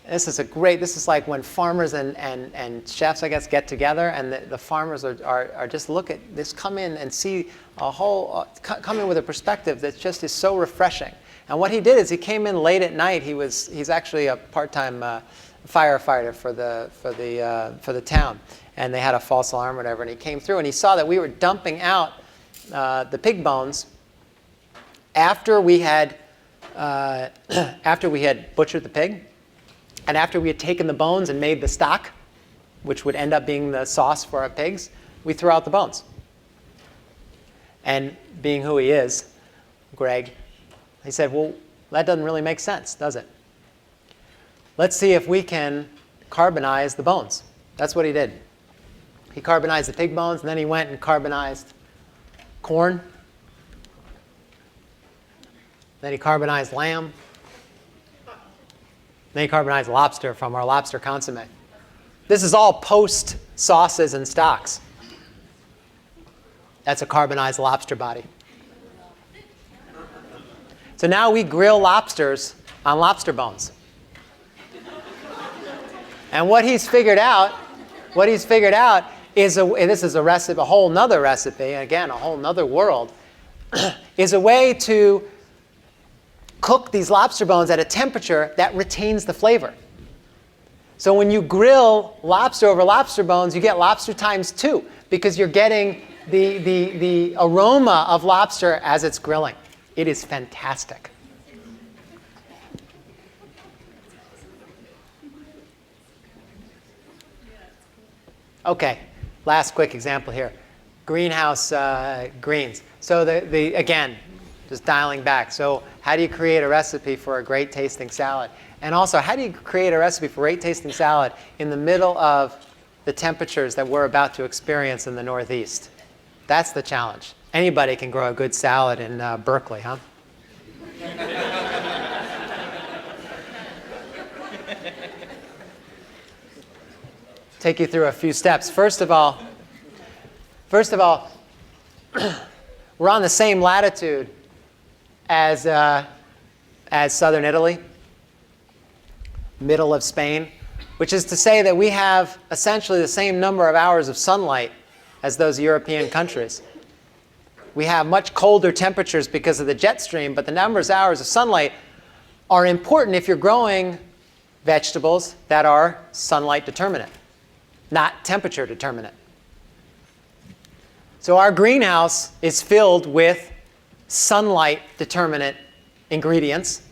this is like when farmers and chefs, I guess, get together, and the farmers are just come in and see a whole, come in with a perspective that just is so refreshing. And what he did is he came in late at night. He's actually a part-time firefighter for the town, and they had a false alarm or whatever, and he came through and he saw that we were dumping out the pig bones after we had butchered the pig, and after we had taken the bones and made the stock, which would end up being the sauce for our pigs. We threw out the bones. And being who he is, Greg, he said, well, that doesn't really make sense, does it? Let's see if we can carbonize the bones. That's what he did. He carbonized the pig bones, and then he went and carbonized corn. Then he carbonized lamb. Then he carbonized lobster from our lobster consomme. This is all post sauces and stocks. That's a carbonized lobster body. So now we grill lobsters on lobster bones. And what he's figured out is this is a recipe, a whole nother recipe, again, a whole nother world, is a way to cook these lobster bones at a temperature that retains the flavor. So when you grill lobster over lobster bones, you get lobster times 2 because you're getting the aroma of lobster as it's grilling. It is fantastic. Okay, last quick example here. Greenhouse greens. So again, just dialing back. So how do you create a recipe for a great tasting salad? And also, how do you create a recipe for great tasting salad in the middle of the temperatures that we're about to experience in the Northeast? That's the challenge. Anybody can grow a good salad in Berkeley, huh? Take you through a few steps. First of all, we're on the same latitude as southern Italy, middle of Spain, which is to say that we have essentially the same number of hours of sunlight as those European countries. We have much colder temperatures because of the jet stream, but the numbers of hours of sunlight are important if you're growing vegetables that are sunlight determinate, not temperature determinate. So our greenhouse is filled with sunlight determinate ingredients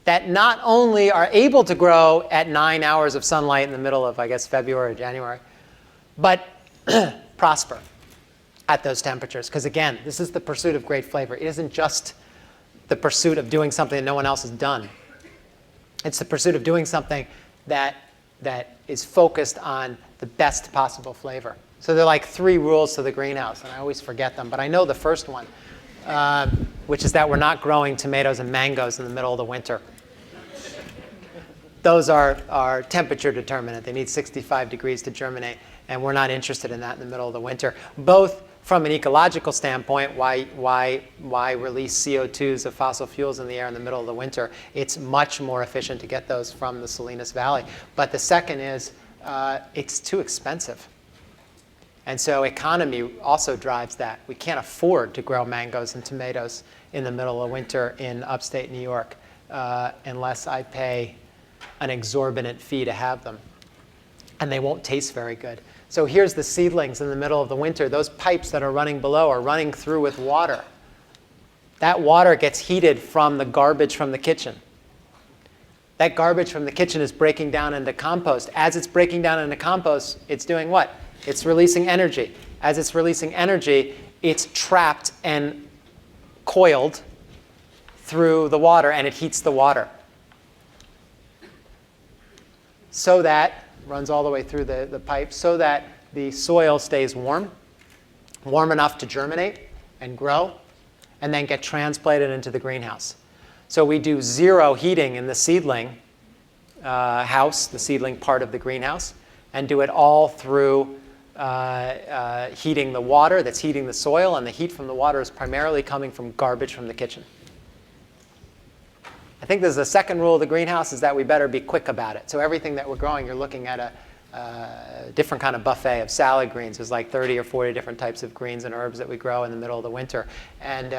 that not only are able to grow at 9 hours of sunlight in the middle of, I guess, February or January, but prosper at those temperatures. Because again, this is the pursuit of great flavor. It isn't just the pursuit of doing something that no one else has done. It's the pursuit of doing something that is focused on the best possible flavor. So there are like 3 rules to the greenhouse, and I always forget them, but I know the first one, which is that we're not growing tomatoes and mangoes in the middle of the winter. Those are temperature determinant. They need 65 degrees to germinate, and we're not interested in that in the middle of the winter. Both from an ecological standpoint, why release CO2s of fossil fuels in the air in the middle of the winter? It's much more efficient to get those from the Salinas Valley. But the second is it's too expensive. And so economy also drives that. We can't afford to grow mangoes and tomatoes in the middle of winter in upstate New York unless I pay an exorbitant fee to have them. And they won't taste very good. So here's the seedlings in the middle of the winter. Those pipes that are running below are running through with water. That water gets heated from the garbage from the kitchen. That garbage from the kitchen is breaking down into compost. As it's breaking down into compost, it's doing what? It's releasing energy. As it's releasing energy, it's trapped and coiled through the water, and it heats the water. So that, runs all the way through the pipe, so that the soil stays warm enough to germinate and grow, and then get transplanted into the greenhouse. So we do 0 heating in the seedling house, the seedling part of the greenhouse, and do it all through heating the water that's heating the soil, and the heat from the water is primarily coming from garbage from the kitchen. I think there's a second rule of the greenhouse is that we better be quick about it. So everything that we're growing, you're looking at a different kind of buffet of salad greens. There's like 30 or 40 different types of greens and herbs that we grow in the middle of the winter. And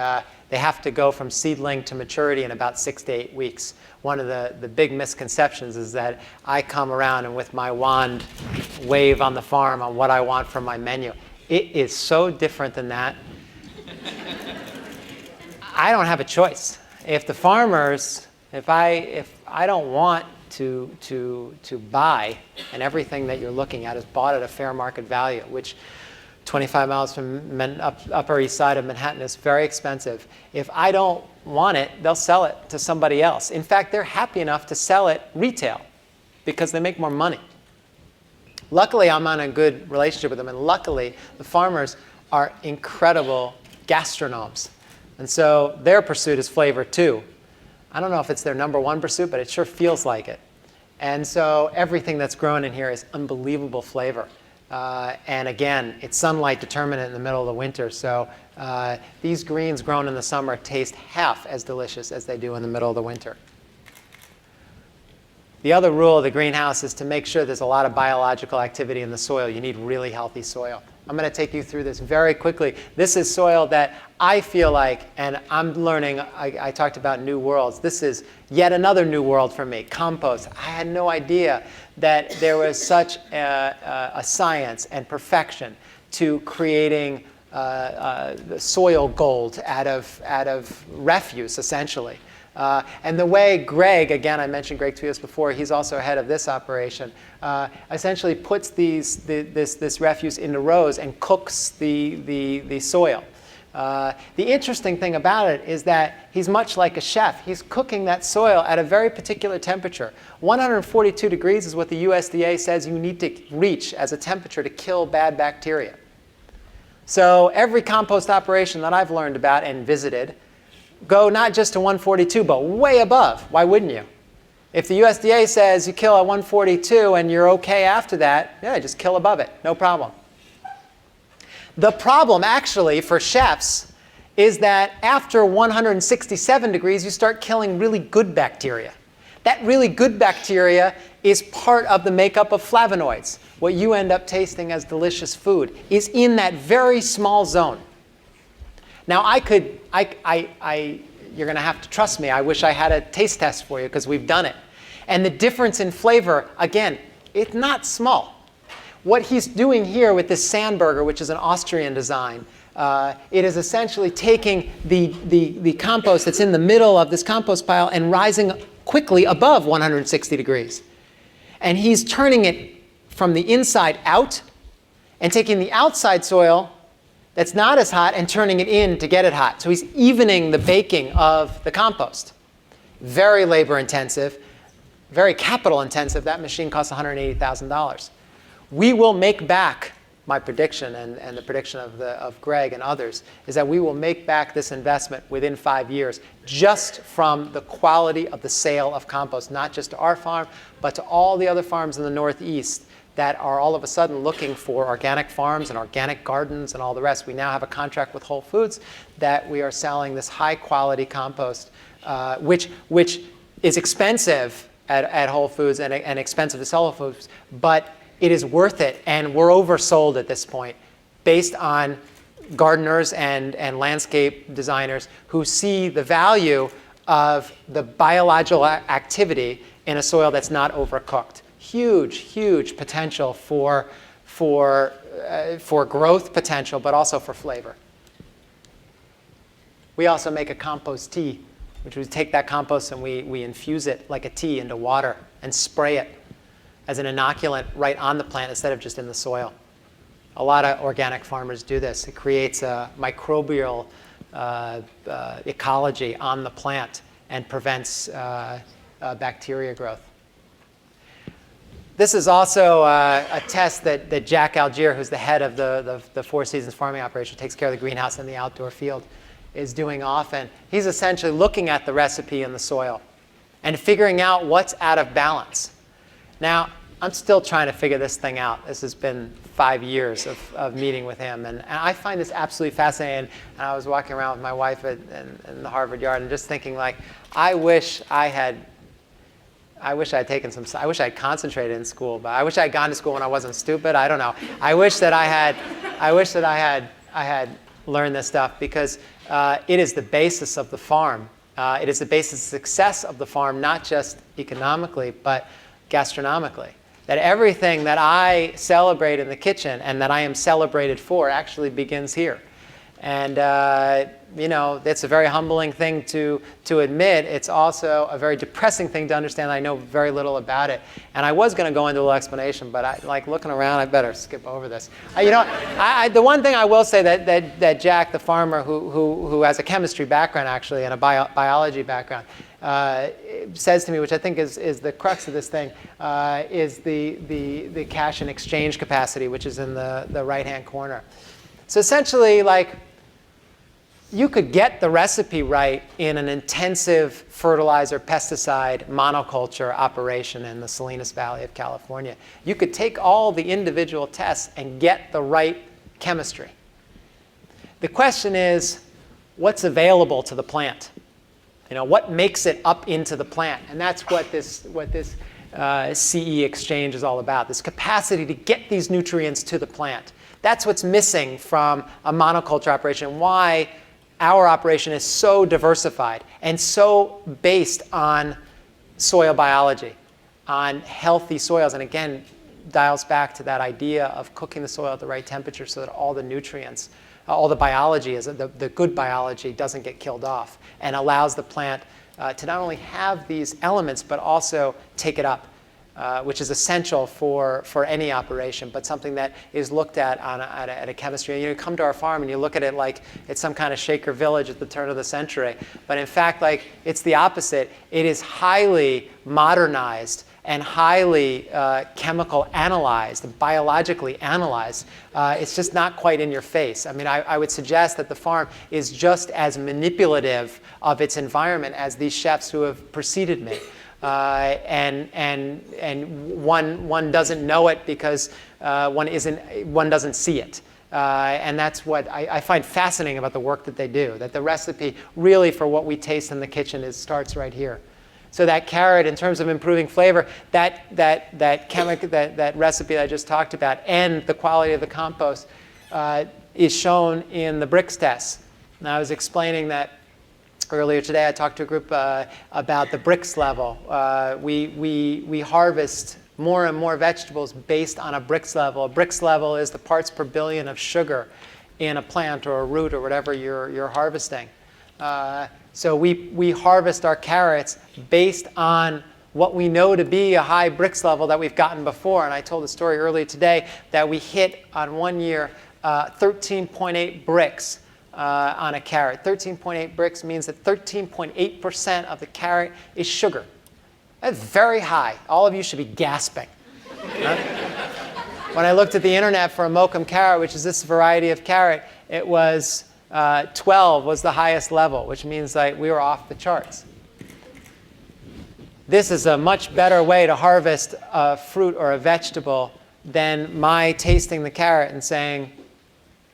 they have to go from seedling to maturity in about 6 to 8 weeks. One of the big misconceptions is that I come around and with my wand wave on the farm on what I want from my menu. It is so different than that. I don't have a choice. If the farmers, if I don't want to buy, and everything that you're looking at is bought at a fair market value, which 25 miles from Upper East Side of Manhattan is very expensive. If I don't want it, they'll sell it to somebody else. In fact, they're happy enough to sell it retail because they make more money. Luckily, I'm on a good relationship with them, and luckily, the farmers are incredible gastronomes. And so their pursuit is flavor too. I don't know if it's their #1 pursuit, but it sure feels like it. And so everything that's grown in here is unbelievable flavor. And again, it's sunlight determinant in the middle of the winter. So these greens grown in the summer taste half as delicious as they do in the middle of the winter. The other rule of the greenhouse is to make sure there's a lot of biological activity in the soil. You need really healthy soil. I'm going to take you through this very quickly. This is soil that I feel like, and I'm learning, I talked about new worlds. This is yet another new world for me, compost. I had no idea that there was such a science and perfection to creating soil gold out of refuse, essentially. And the way Greg, again, I mentioned Greg Tuyas before, he's also head of this operation, essentially puts this refuse into rows and cooks the soil. The interesting thing about it is that he's much like a chef. He's cooking that soil at a very particular temperature. 142 degrees is what the USDA says you need to reach as a temperature to kill bad bacteria. So every compost operation that I've learned about and visited go not just to 142, but way above. Why wouldn't you? If the USDA says you kill at 142 and you're okay after that, yeah, just kill above it, no problem. The problem actually for chefs is that after 167 degrees, you start killing really good bacteria. That really good bacteria is part of the makeup of flavonoids. What you end up tasting as delicious food is in that very small zone. Now, you're going to have to trust me. I wish I had a taste test for you because we've done it. And the difference in flavor, again, it's not small. What he's doing here with this Sandburger, which is an Austrian design, it is essentially taking the compost that's in the middle of this compost pile and rising quickly above 160 degrees. And he's turning it from the inside out and taking the outside soil that's not as hot and turning it in to get it hot. So he's evening the baking of the compost. Very labor intensive, very capital intensive. That machine costs $180,000. We will make back, my prediction and the prediction of Greg and others, is that we will make back this investment within 5 years just from the quality of the sale of compost, not just to our farm, but to all the other farms in the Northeast that are all of a sudden looking for organic farms and organic gardens and all the rest. We now have a contract with Whole Foods that we are selling this high quality compost, which is expensive at Whole Foods and expensive to sell at Whole Foods, but it is worth it, and we're oversold at this point based on gardeners and landscape designers who see the value of the biological activity in a soil that's not overcooked. Huge potential for growth potential, but also for flavor. We also make a compost tea, which we take that compost and we infuse it like a tea into water and spray it as an inoculant right on the plant instead of just in the soil. A lot of organic farmers do this. It creates a microbial ecology on the plant and prevents bacteria growth. This is also a test that Jack Algier, who's the head of the Four Seasons farming operation, takes care of the greenhouse and the outdoor field, is doing often. He's essentially looking at the recipe in the soil and figuring out what's out of balance. Now, I'm still trying to figure this thing out. This has been 5 years of meeting with him. And I find this absolutely fascinating. And I was walking around with my wife in the Harvard yard and just thinking, like, I wish I had concentrated in school, but I wish I had gone to school when I wasn't stupid. I don't know. I wish that I had learned this stuff, because it is the basis of the farm. It is the basis of success of the farm, not just economically, but gastronomically. That everything that I celebrate in the kitchen and that I am celebrated for actually begins here. And it's a very humbling thing to admit. It's also a very depressing thing to understand. I know very little about it. And I was going to go into a little explanation, but looking around, I better skip over this. The one thing I will say that Jack, the farmer, who has a chemistry background actually and a biology background, says to me, which I think is the crux of this thing, is the cash and exchange capacity, which is in the right-hand corner. So essentially, you could get the recipe right in an intensive fertilizer pesticide monoculture operation in the Salinas Valley of California. You could take all the individual tests and get the right chemistry. The question is, what's available to the plant? What makes it up into the plant? And that's what this CE exchange is all about, this capacity to get these nutrients to the plant. That's what's missing from a monoculture operation, why our operation is so diversified and so based on soil biology, on healthy soils. And again, dials back to that idea of cooking the soil at the right temperature so that all the nutrients, all the biology, the good biology doesn't get killed off, and allows the plant to not only have these elements, but also take it up. Which is essential for any operation, but something that is looked at at a chemistry. You come to our farm and you look at it like it's some kind of Shaker village at the turn of the century. But in fact, it's the opposite. It is highly modernized and highly chemical analyzed, and biologically analyzed. It's just not quite in your face. I mean, I would suggest that the farm is just as manipulative of its environment as these chefs who have preceded me. And one doesn't know it because one doesn't see it. And that's what I find fascinating about the work that they do, that the recipe really for what we taste in the kitchen starts right here. So that carrot, in terms of improving flavor, that recipe that I just talked about, and the quality of the compost is shown in the Brix test. And I was explaining that earlier today. I talked to a group about the Brix level. We harvest more and more vegetables based on a Brix level. A Brix level is the parts per billion of sugar in a plant or a root or whatever you're harvesting. So we harvest our carrots based on what we know to be a high Brix level that we've gotten before. And I told the story earlier today that we hit on 1 year 13.8 Brix on a carrot. 13.8 Brix means that 13.8% of the carrot is sugar. That's very high. All of you should be gasping. When I looked at the internet for a Mokum carrot, which is this variety of carrot, it was 12 was the highest level, which means we were off the charts. This is a much better way to harvest a fruit or a vegetable than my tasting the carrot and saying,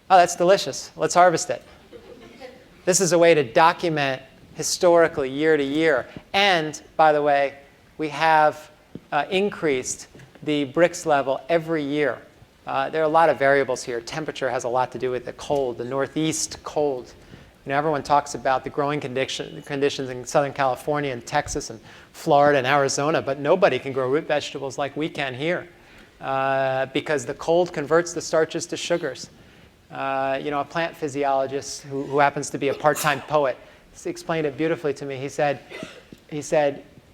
oh, that's delicious. Let's harvest it. This is a way to document historically year to year. And, by the way, we have increased the Brix level every year. There are a lot of variables here. Temperature has a lot to do with the cold, the northeast cold. Everyone talks about the growing conditions in Southern California and Texas and Florida and Arizona, but nobody can grow root vegetables like we can here because the cold converts the starches to sugars. A plant physiologist who happens to be a part-time poet explained it beautifully to me. He said,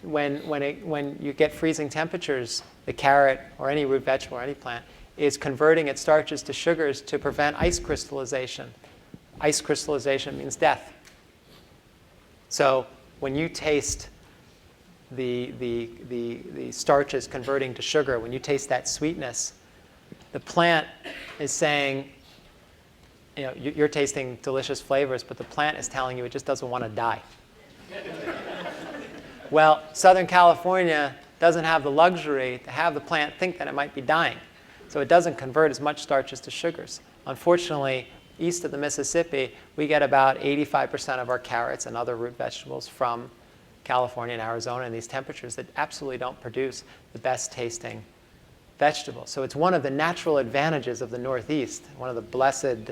when you get freezing temperatures, the carrot or any root vegetable or any plant is converting its starches to sugars to prevent ice crystallization. Ice crystallization means death. So when you taste the starches converting to sugar, when you taste that sweetness, the plant is saying, you're tasting delicious flavors, but the plant is telling you it just doesn't want to die. Well, Southern California doesn't have the luxury to have the plant think that it might be dying. So it doesn't convert as much starches to sugars. Unfortunately, east of the Mississippi, we get about 85% of our carrots and other root vegetables from California and Arizona in these temperatures that absolutely don't produce the best tasting vegetables. So it's one of the natural advantages of the Northeast, one of the blessed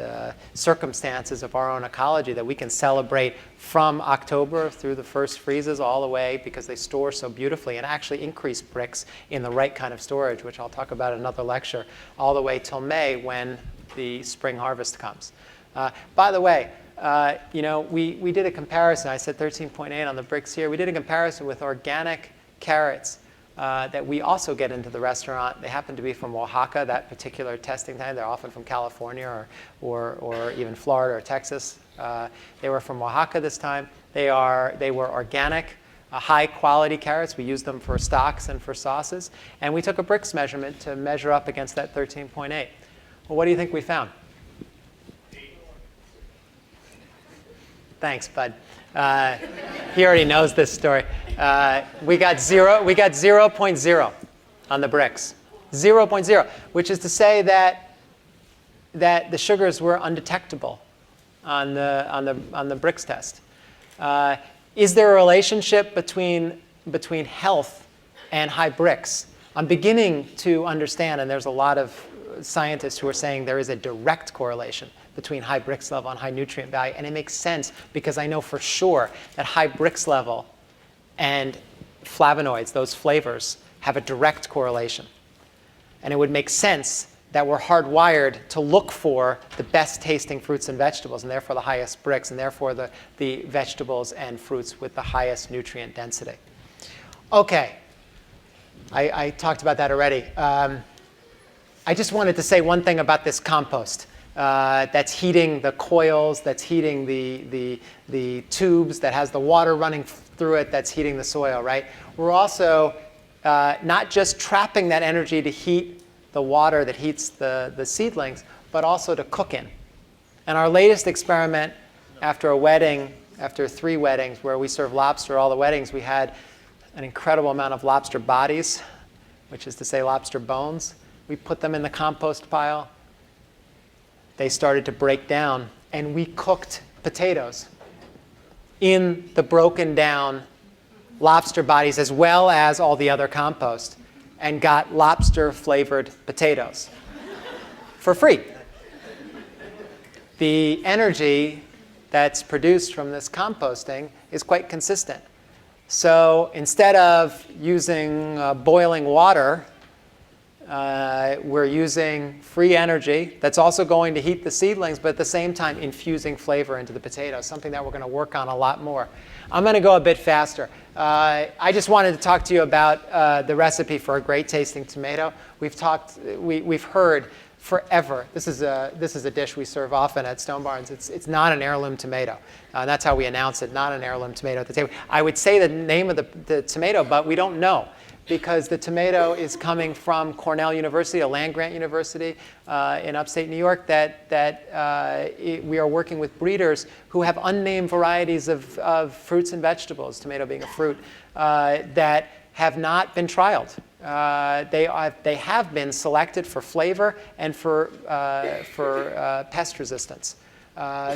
circumstances of our own ecology that we can celebrate from October through the first freezes all the way, because they store so beautifully and actually increase Brix in the right kind of storage, which I'll talk about in another lecture, all the way till May when the spring harvest comes. By the way, we did a comparison. I said 13.8 on the Brix here. We did a comparison with organic carrots that we also get into the restaurant. They happen to be from Oaxaca, that particular testing time. They're often from California or even Florida or Texas. They were from Oaxaca this time. They were organic, high quality carrots. We used them for stocks and for sauces. And we took a Brix measurement to measure up against that 13.8. Well, what do you think we found? Thanks, bud. He already knows this story. We got 0.0 on the Brix. 0.0, which is to say that the sugars were undetectable on the Brix test. Is there a relationship between health and high Brix? I'm beginning to understand, and there's a lot of scientists who are saying there is a direct correlation between high Brix level and high nutrient value. And it makes sense because I know for sure that high Brix level and flavonoids, those flavors, have a direct correlation. And it would make sense that we're hardwired to look for the best tasting fruits and vegetables, and therefore the highest Brix, and therefore the vegetables and fruits with the highest nutrient density. Okay, I talked about that already. I just wanted to say one thing about this compost. That's heating the coils, that's heating the tubes, that has the water running through it, that's heating the soil, right? We're also not just trapping that energy to heat the water that heats the seedlings, but also to cook in. And our latest experiment after a wedding, after 3 weddings where we served lobster, all the weddings, we had an incredible amount of lobster bodies, which is to say lobster bones. We put them in the compost pile. They started to break down, and we cooked potatoes in the broken down lobster bodies as well as all the other compost, and got lobster flavored potatoes for free. The energy that's produced from this composting is quite consistent. So instead of using boiling water, we're using free energy that's also going to heat the seedlings, but at the same time infusing flavor into the potatoes, something that we're going to work on a lot more. I'm going to go a bit faster. I just wanted to talk to you about the recipe for a great tasting tomato. We've heard forever. This is a dish we serve often at Stone Barns. It's not an heirloom tomato. That's how we announce it, not an heirloom tomato at the table. I would say the name of the tomato, but we don't know, because the tomato is coming from Cornell University, a land-grant university in upstate New York, we are working with breeders who have unnamed varieties of fruits and vegetables, tomato being a fruit, that have not been trialed. They have been selected for flavor and for pest resistance.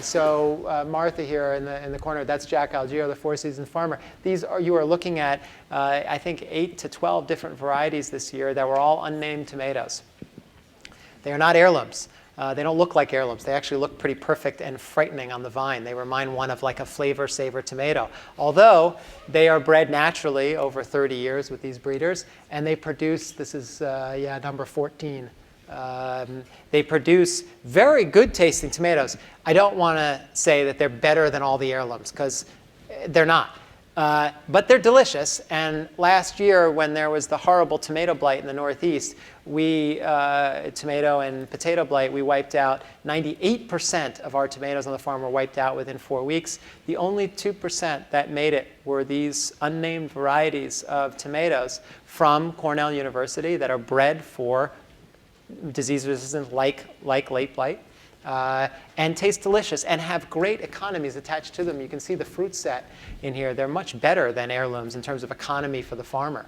So Martha here in the corner, that's Jack Algiero, the Four Seasons farmer. You are looking at, I think, 8 to 12 different varieties this year that were all unnamed tomatoes. They are not heirlooms. They don't look like heirlooms. They actually look pretty perfect and frightening on the vine. They remind one of like a flavor saver tomato. Although they are bred naturally over 30 years with these breeders, and they produce, this is number 14. They produce very good tasting tomatoes. I don't want to say that they're better than all the heirlooms, because they're not. But they're delicious. And last year, when there was the horrible tomato blight in the Northeast, tomato and potato blight, we wiped out 98% of our tomatoes on the farm were wiped out within 4 weeks. The only 2% that made it were these unnamed varieties of tomatoes from Cornell University that are bred for disease resistant like late blight. and taste delicious and have great economies attached to them. You can see the fruit set in here. They're much better than heirlooms in terms of economy for the farmer.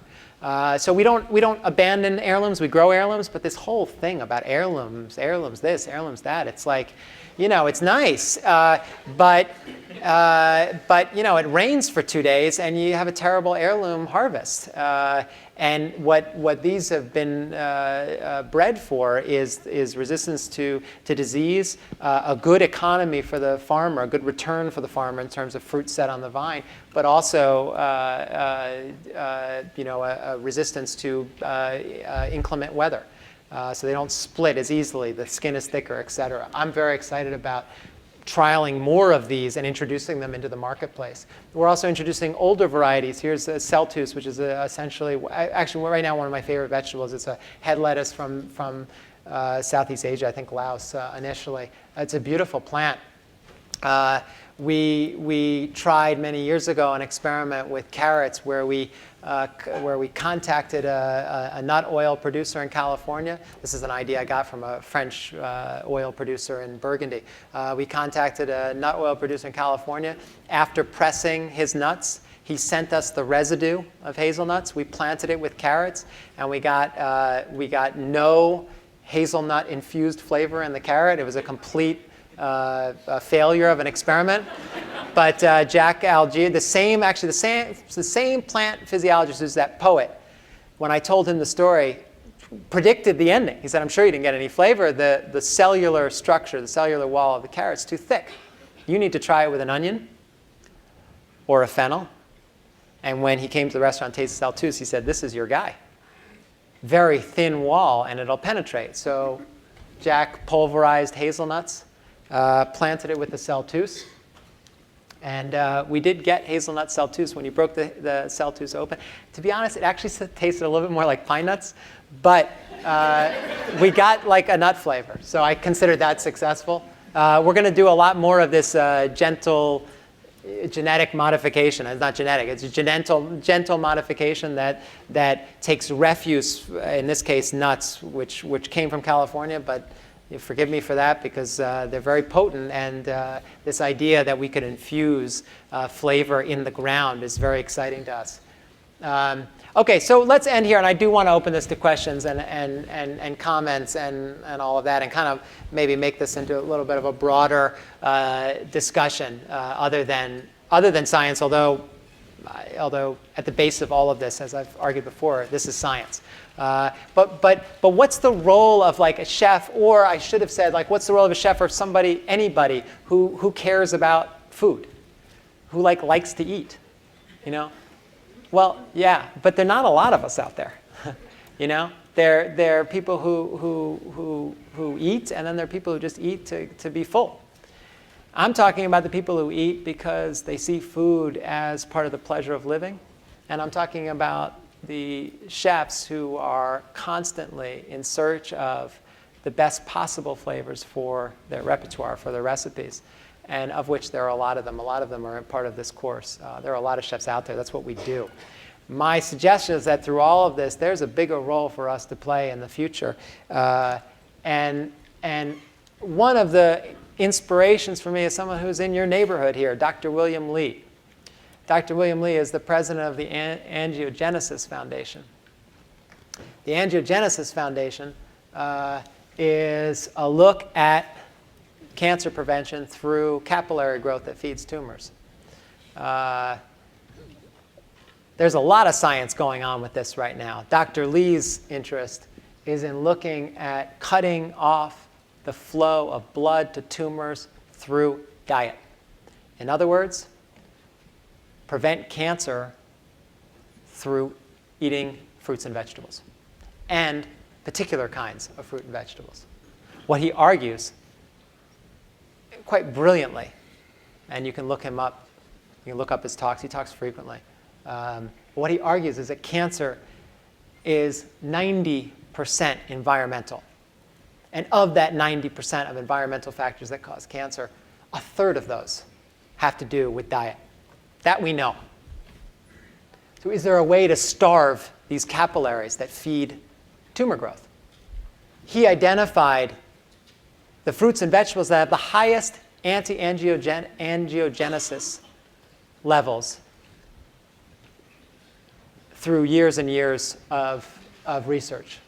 So we don't abandon heirlooms. We grow heirlooms, but this whole thing about heirlooms, heirlooms this, heirlooms that, it's like, it's nice, but it rains for 2 days and you have a terrible heirloom harvest. And what these have been bred for is resistance to disease, a good economy for the farmer, a good return for the farmer in terms of fruit set on the vine, but also a resistance to inclement weather. So they don't split as easily, the skin is thicker, et cetera. I'm very excited about trialing more of these and introducing them into the marketplace. We're also introducing older varieties. Here's a celtus, which is essentially, actually right now one of my favorite vegetables. It's a head lettuce from Southeast Asia, I think Laos initially. It's a beautiful plant. We tried many years ago an experiment with carrots where we contacted a nut oil producer in California. This is an idea I got from a French oil producer in Burgundy. We contacted a nut oil producer in California. After pressing his nuts, he sent us the residue of hazelnuts. We planted it with carrots, and we got no hazelnut infused flavor in the carrot. It was a complete a failure of an experiment. But Jack Algier, the same plant physiologist who's that poet, when I told him the story, predicted the ending. He said, I'm sure you didn't get any flavor. The cellular structure, the cellular wall of the carrot's too thick. You need to try it with an onion or a fennel. And when he came to the restaurant, tasted celtus, he said, this is your guy. Very thin wall, and it'll penetrate. So Jack pulverized hazelnuts, planted it with the celtus. And we did get hazelnut celtus when you broke the celtus open. To be honest, it actually tasted a little bit more like pine nuts, but we got like a nut flavor. So I considered that successful. We're going to do a lot more of this gentle genetic modification. It's not genetic. It's a gentle modification that takes refuse, in this case nuts, which came from California, but you forgive me for that because they're very potent, and this idea that we could infuse flavor in the ground is very exciting to us. Okay, so let's end here, and I do want to open this to questions and comments and all of that, and kind of maybe make this into a little bit of a broader discussion other than science, although at the base of all of this, as I've argued before, this is science. But what's the role of like a chef, or I should have said, like, what's the role of a chef or anybody who cares about food, who likes to eat, Well, yeah, but there are not a lot of us out there, There are people who eat, and then there are people who just eat to be full. I'm talking about the people who eat because they see food as part of the pleasure of living, and I'm talking about the chefs who are constantly in search of the best possible flavors for their repertoire, for their recipes, and of which there are a lot of them. A lot of them are part of this course. There are a lot of chefs out there. That's what we do. My suggestion is that through all of this, there's a bigger role for us to play in the future. And one of the inspirations for me is someone who's in your neighborhood here, Dr. William Lee. Dr. William Lee is the president of the Angiogenesis Foundation. The Angiogenesis Foundation is a look at cancer prevention through capillary growth that feeds tumors. There's a lot of science going on with this right now. Dr. Lee's interest is in looking at cutting off the flow of blood to tumors through diet. In other words, prevent cancer through eating fruits and vegetables, and particular kinds of fruit and vegetables. What he argues, quite brilliantly, and you can look him up, you can look up his talks, he talks frequently. What he argues is that cancer is 90% environmental. And of that 90% of environmental factors that cause cancer, a third of those have to do with diet. That we know. So is there a way to starve these capillaries that feed tumor growth? He identified the fruits and vegetables that have the highest anti-angiogenesis levels through years and years of research.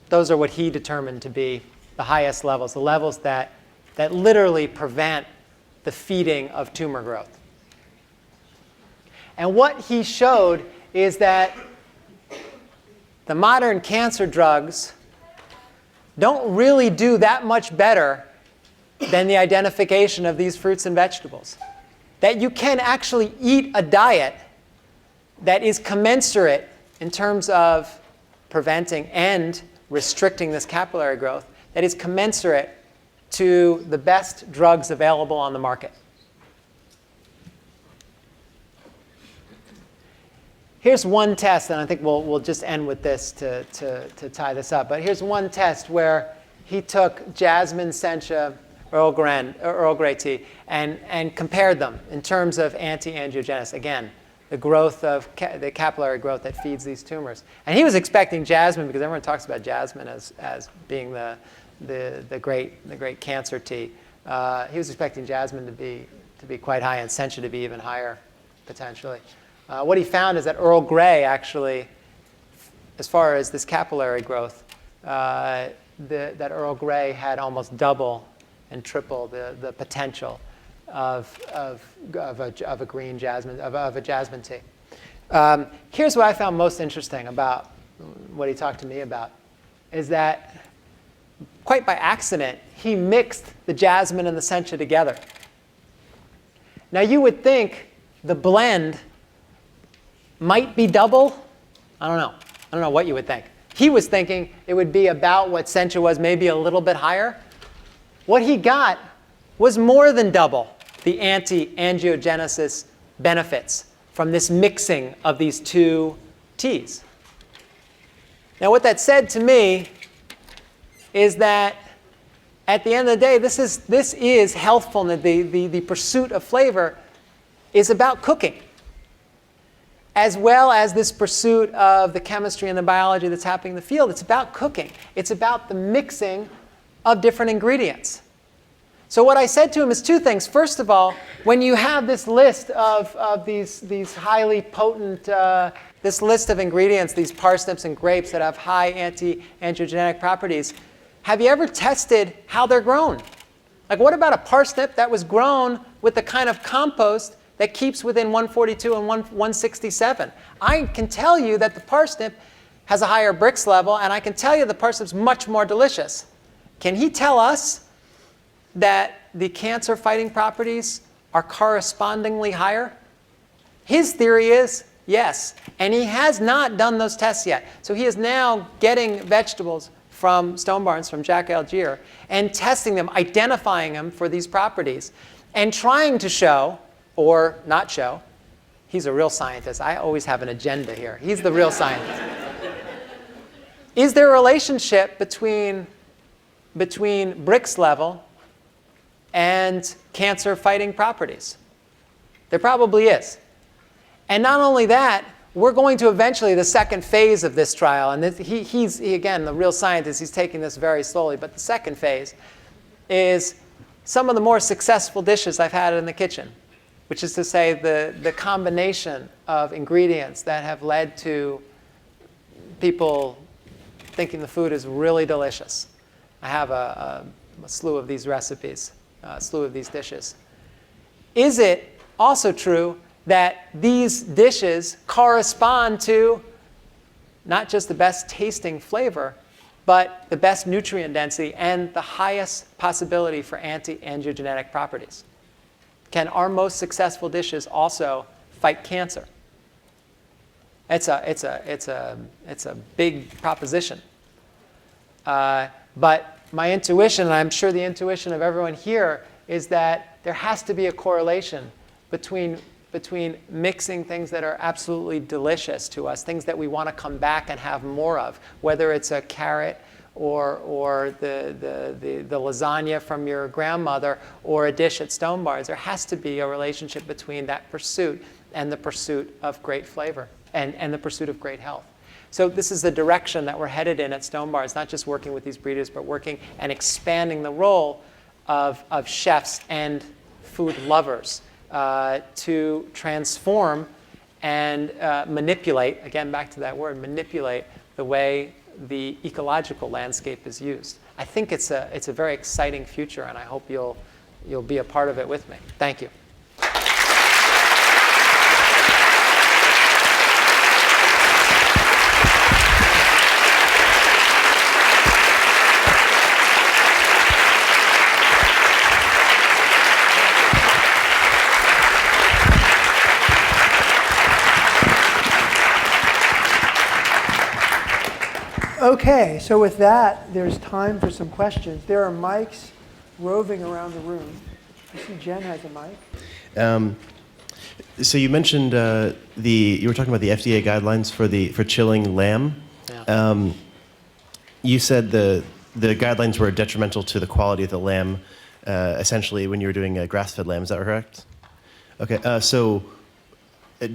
Those are what he determined to be the highest levels, the levels that literally prevent the feeding of tumor growth. And what he showed is that the modern cancer drugs don't really do that much better than the identification of these fruits and vegetables. That you can actually eat a diet that is commensurate in terms of preventing and restricting this capillary growth, that is commensurate to the best drugs available on the market. Here's one test, and I think we'll just end with this to tie this up. But here's one test where he took jasmine, sencha, Earl Grey tea, and compared them in terms of anti-angiogenesis. Again, the growth of the capillary growth that feeds these tumors. And he was expecting jasmine, because everyone talks about jasmine as being the great cancer tea. He was expecting jasmine to be quite high and sencha to be even higher, potentially. What he found is that Earl Grey actually, as far as this capillary growth, that Earl Grey had almost double and triple the potential of a green jasmine, of a jasmine tea. Here's what I found most interesting about what he talked to me about, is that quite by accident, he mixed the jasmine and the sencha together. Now you would think the blend might be double. I don't know what you would think. He was thinking it would be about what sencha was, maybe a little bit higher. What he got was more than double the anti-angiogenesis benefits from this mixing of these two teas. Now what that said to me is that at the end of the day, this is healthfulness. The pursuit of flavor is about cooking, as well as this pursuit of the chemistry and the biology that's happening in the field. It's about cooking. It's about the mixing of different ingredients. So what I said to him is two things. First of all, when you have this list of these highly potent, this list of ingredients, these parsnips and grapes that have high anti-angiogenic properties, have you ever tested how they're grown? Like, what about a parsnip that was grown with the kind of compost that keeps within 142 and 167? I can tell you that the parsnip has a higher Brix level, and I can tell you the parsnip's much more delicious. Can he tell us that the cancer-fighting properties are correspondingly higher? His theory is yes, and he has not done those tests yet. So he is now getting vegetables from Stone Barns, from Jack Algier, and testing them, identifying them for these properties, and trying to show, or not show, he's a real scientist. I always have an agenda here. He's the real scientist. Is there a relationship between Brix level and cancer-fighting properties? There probably is. And not only that, we're going to eventually, the second phase of this trial, and he's again, the real scientist, he's taking this very slowly, but the second phase is some of the more successful dishes I've had in the kitchen, which is to say the combination of ingredients that have led to people thinking the food is really delicious. I have a slew of these recipes, a slew of these dishes. Is it also true that these dishes correspond to not just the best tasting flavor, but the best nutrient density and the highest possibility for anti-angiogenetic properties? Can our most successful dishes also fight cancer? It's a big proposition. But my intuition, and I'm sure the intuition of everyone here, is that there has to be a correlation between mixing things that are absolutely delicious to us, things that we want to come back and have more of, whether it's a carrot or the lasagna from your grandmother or a dish at Stone Barns. There has to be a relationship between that pursuit and the pursuit of great flavor and the pursuit of great health. So this is the direction that we're headed in at Stone Bar. It's not just working with these breeders, but working and expanding the role of chefs and food lovers to transform and manipulate, again, back to that word, manipulate the way the ecological landscape is used. I think it's a very exciting future, and I hope you'll be a part of it with me. Thank you.
Okay, so with that, there's time for some questions. There are mics roving around the room. I see Jen has a mic.
So you mentioned you were talking about the FDA guidelines for chilling lamb.
Yeah.
You said the guidelines were detrimental to the quality of the lamb, essentially when you were doing grass-fed lamb. Is that correct? Okay. So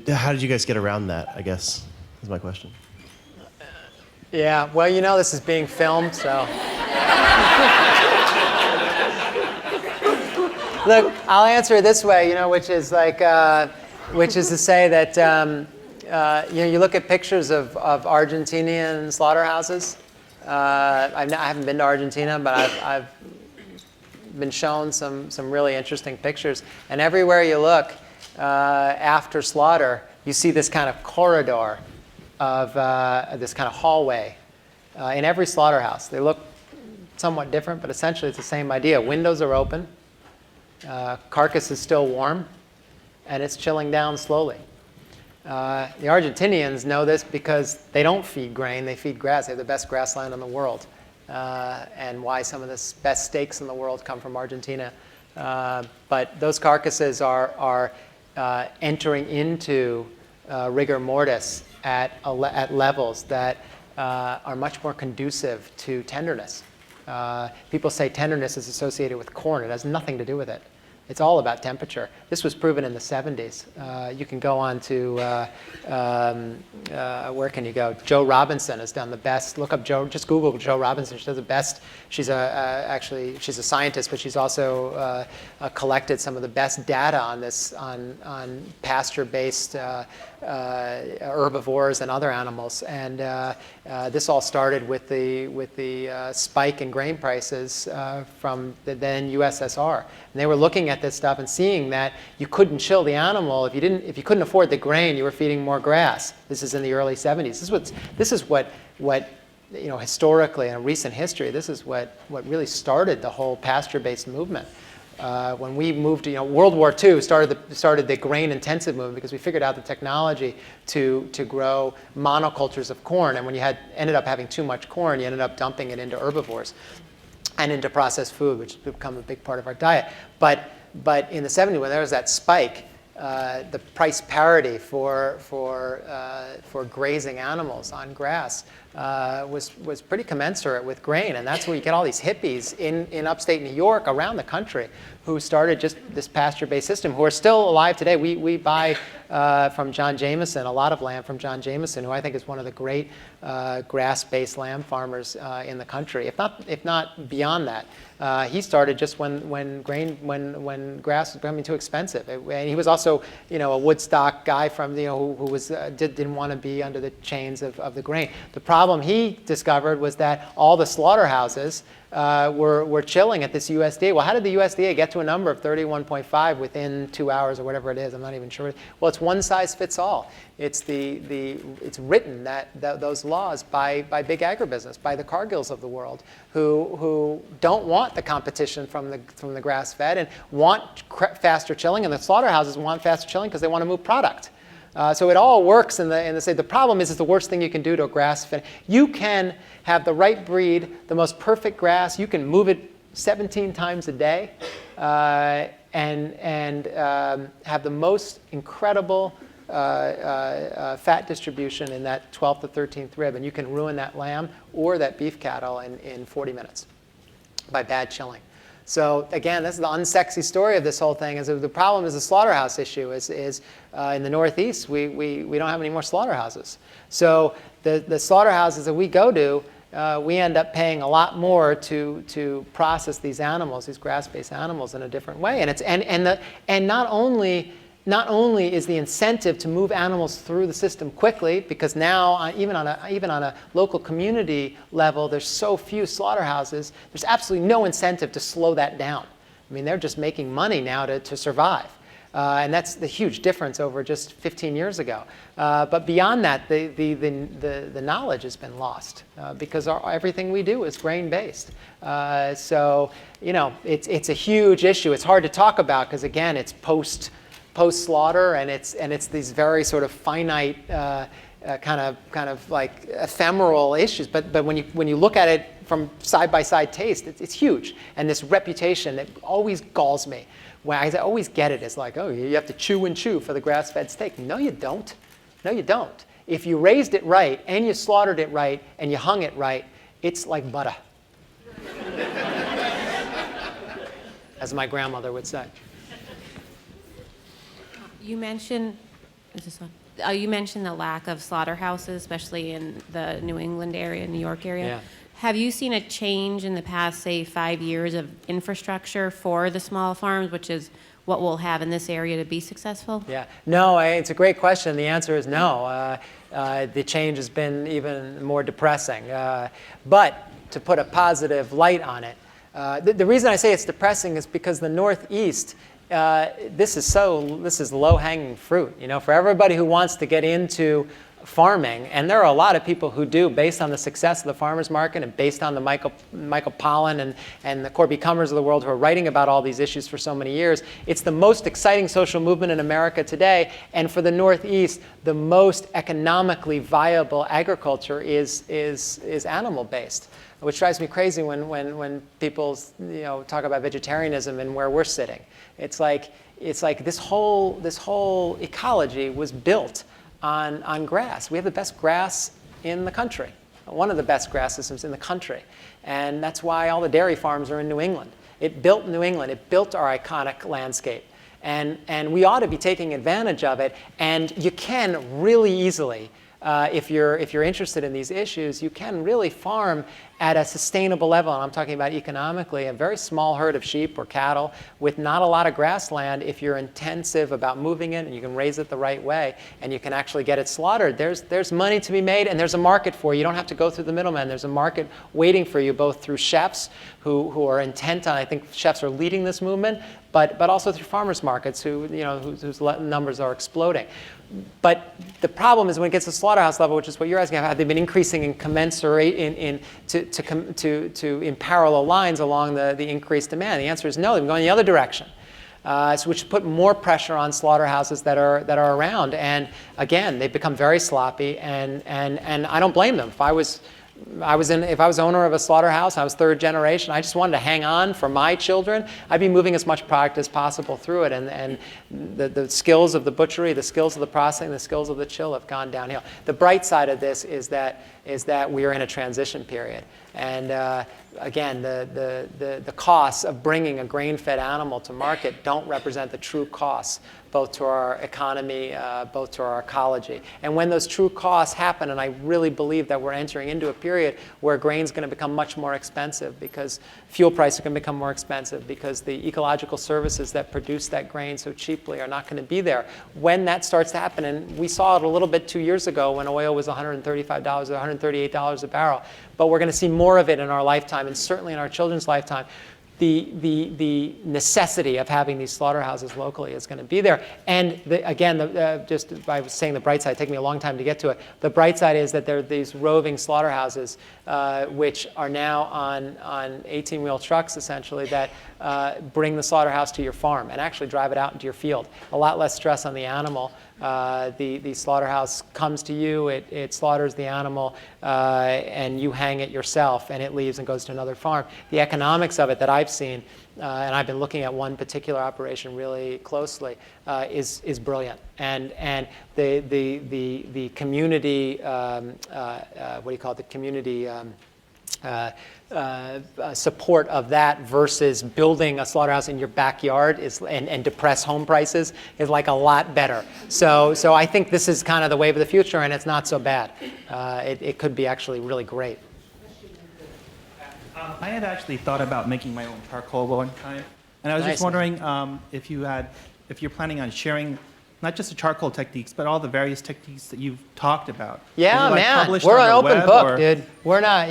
how did you guys get around that? I guess is my question.
Yeah, well, you know this is being filmed, so. Look, I'll answer it this way, which is to say that, you look at pictures of Argentinian slaughterhouses. I haven't been to Argentina, but I've been shown some really interesting pictures. And everywhere you look after slaughter, you see this kind of corridor of this kind of hallway in every slaughterhouse. They look somewhat different, but essentially it's the same idea. Windows are open, carcass is still warm, and it's chilling down slowly. The Argentinians know this because they don't feed grain, they feed grass. They have the best grassland in the world, and why some of the best steaks in the world come from Argentina. But those carcasses are entering into rigor mortis at levels that are much more conducive to tenderness. People say tenderness is associated with corn. It has nothing to do with it. It's all about temperature. This was proven in the 70s. You can go on to, where can you go? Joe Robinson has done the best. Look up Joe, just Google Joe Robinson. She does the best. She's actually, she's a scientist, but she's also collected some of the best data on this, on pasture-based herbivores and other animals. And this all started with the spike in grain prices from the then USSR. And they were looking at this stuff and seeing that you couldn't chill the animal if you couldn't afford the grain, you were feeding more grass. This is in the early 70s. This is what historically in recent history, this is what really started the whole pasture-based movement. When we moved to, World War II started the grain-intensive movement because we figured out the technology to grow monocultures of corn. And when you ended up having too much corn, you ended up dumping it into herbivores and into processed food, which has become a big part of our diet. But in the 70s, when there was that spike, the price parity for grazing animals on grass was pretty commensurate with grain. And that's where you get all these hippies in upstate New York, around the country, who started just this pasture-based system, who are still alive today. We buy from John Jameson, a lot of lamb from John Jameson, who I think is one of the great grass-based lamb farmers in the country, if not beyond that. He started just when grass was becoming too expensive. And he was also, a Woodstock guy from, who didn't want to be under the chains of the grain. The problem he discovered was that all the slaughterhouses were chilling at this USDA. Well, how did the USDA get to a number of 31.5 within 2 hours or whatever it is? I'm not even sure. Well, it's one size fits all. It's it's written that those laws by big agribusiness, by the Cargills of the world, who don't want the competition from the grass-fed and want faster chilling, and the slaughterhouses want faster chilling because they want to move product. So it all works in the same. The problem is the worst thing you can do to a grass-fed. You can have the right breed, the most perfect grass. You can move it 17 times a day, and have the most incredible fat distribution in that 12th to 13th rib, and you can ruin that lamb or that beef cattle in 40 minutes by bad chilling. So again, this is the unsexy story of this whole thing. Is the problem is the slaughterhouse issue. Is in the Northeast, we don't have any more slaughterhouses. So the slaughterhouses that we go to, we end up paying a lot more to process these animals, these grass-based animals, in a different way. And not only is the incentive to move animals through the system quickly, because now even on a local community level, there's so few slaughterhouses. There's absolutely no incentive to slow that down. I mean, they're just making money now to survive. And that's the huge difference over just 15 years ago. But beyond that, the knowledge has been lost because everything we do is grain-based. So, it's a huge issue. It's hard to talk about because, again, it's post-slaughter, and it's these very sort of finite kind of like ephemeral issues. But when you look at it from side-by-side taste, it's huge. And this reputation that always galls me. When I always get it as like, oh, you have to chew and chew for the grass-fed steak. No, you don't. No, you don't. If you raised it right, and you slaughtered it right, and you hung it right, it's like butter. As my grandmother would say.
You mentioned the lack of slaughterhouses, especially in the New England area, New York area.
Yeah.
Have you seen a change in the past, say, 5 years of infrastructure for the small farms, which is what we'll have in this area to be successful?
Yeah. No, it's a great question. The answer is no. The change has been even more depressing. But to put a positive light on it, the reason I say it's depressing is because the Northeast, this is low-hanging fruit. For everybody who wants to get into farming, and there are a lot of people who do, based on the success of the farmers market and based on the Michael Pollan and the Corby Cummers of the world who are writing about all these issues for so many years. It's the most exciting social movement in America today, and for the Northeast, the most economically viable agriculture is animal-based, which drives me crazy when people talk about vegetarianism and where we're sitting. It's like this whole ecology was built on grass. We have the best grass in the country, one of the best grass systems in the country. And that's why all the dairy farms are in New England. It built New England. It built our iconic landscape. And we ought to be taking advantage of it. And you can really easily, if you're interested in these issues, you can really farm at a sustainable level, and I'm talking about economically, a very small herd of sheep or cattle with not a lot of grassland. If you're intensive about moving it and you can raise it the right way and you can actually get it slaughtered, there's money to be made, and there's a market for you. You don't have to go through the middleman. There's a market waiting for you, both through chefs who are intent on, I think chefs are leading this movement, but also through farmers markets whose numbers are exploding. But the problem is when it gets to slaughterhouse level, which is what you're asking, have they been increasing in commensurate in parallel lines along the increased demand? The answer is no. They've been going the other direction, which put more pressure on slaughterhouses that are around. And again, they've become very sloppy. And I don't blame them. If I was owner of a slaughterhouse, I was third generation, I just wanted to hang on for my children, I'd be moving as much product as possible through it. And the skills of the butchery, the skills of the processing, the skills of the chill have gone downhill. The bright side of this is that we are in a transition period. And again, the costs of bringing a grain-fed animal to market don't represent the true costs, both to our economy, both to our ecology. And when those true costs happen, and I really believe that we're entering into a period where grain's going to become much more expensive because fuel prices are going to become more expensive because the ecological services that produce that grain so cheaply are not going to be there. When that starts to happen, and we saw it a little bit 2 years ago when oil was $135 or $138 a barrel, but we're going to see more of it in our lifetime, and certainly in our children's lifetime. The necessity of having these slaughterhouses locally is going to be there. And just I was saying the bright side, taking me a long time to get to it. The bright side is that there are these roving slaughterhouses, which are now on 18-wheel trucks, essentially, that bring the slaughterhouse to your farm and actually drive it out into your field. A lot less stress on the animal. The slaughterhouse comes to you, it slaughters the animal, and you hang it yourself, and it leaves and goes to another farm. The economics of it that I've seen, and I've been looking at one particular operation really closely, is brilliant. And the community, what do you call it? The community support of that versus building a slaughterhouse in your backyard and depress home prices is like a lot better. So I think this is kind of the wave of the future, and it's not so bad. It could be actually really great.
I had actually thought about making my own charcoal one time, and I was
Nice.
just wondering if you're planning on sharing not just the charcoal techniques, but all the various techniques that you've talked about.
Yeah,
Is it, like,
man,
published
we're
on
an
the
open
web,
book,
or-
dude. We're not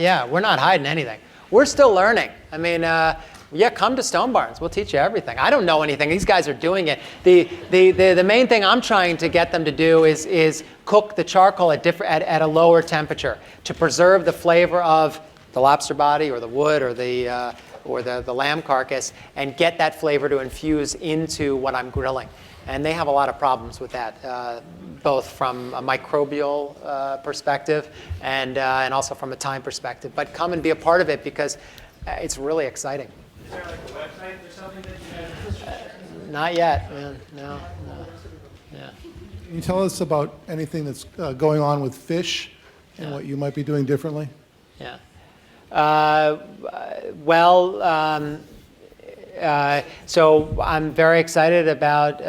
hiding anything. We're still learning. I mean, yeah, come to Stone Barns. We'll teach you everything. I don't know anything. These guys are doing it. The main thing I'm trying to get them to do is cook the charcoal at a lower temperature to preserve the flavor of the lobster body or the wood or the lamb carcass, and get that flavor to infuse into what I'm grilling. And they have a lot of problems with that, both from a microbial perspective and also from a time perspective. But come and be a part of it because it's really exciting.
Is there like a website or something that you have?
Not yet, man. No. Yeah.
Can you tell us about anything that's going on with fish and
Yeah.
what you might be doing differently?
Yeah. So I'm very excited about,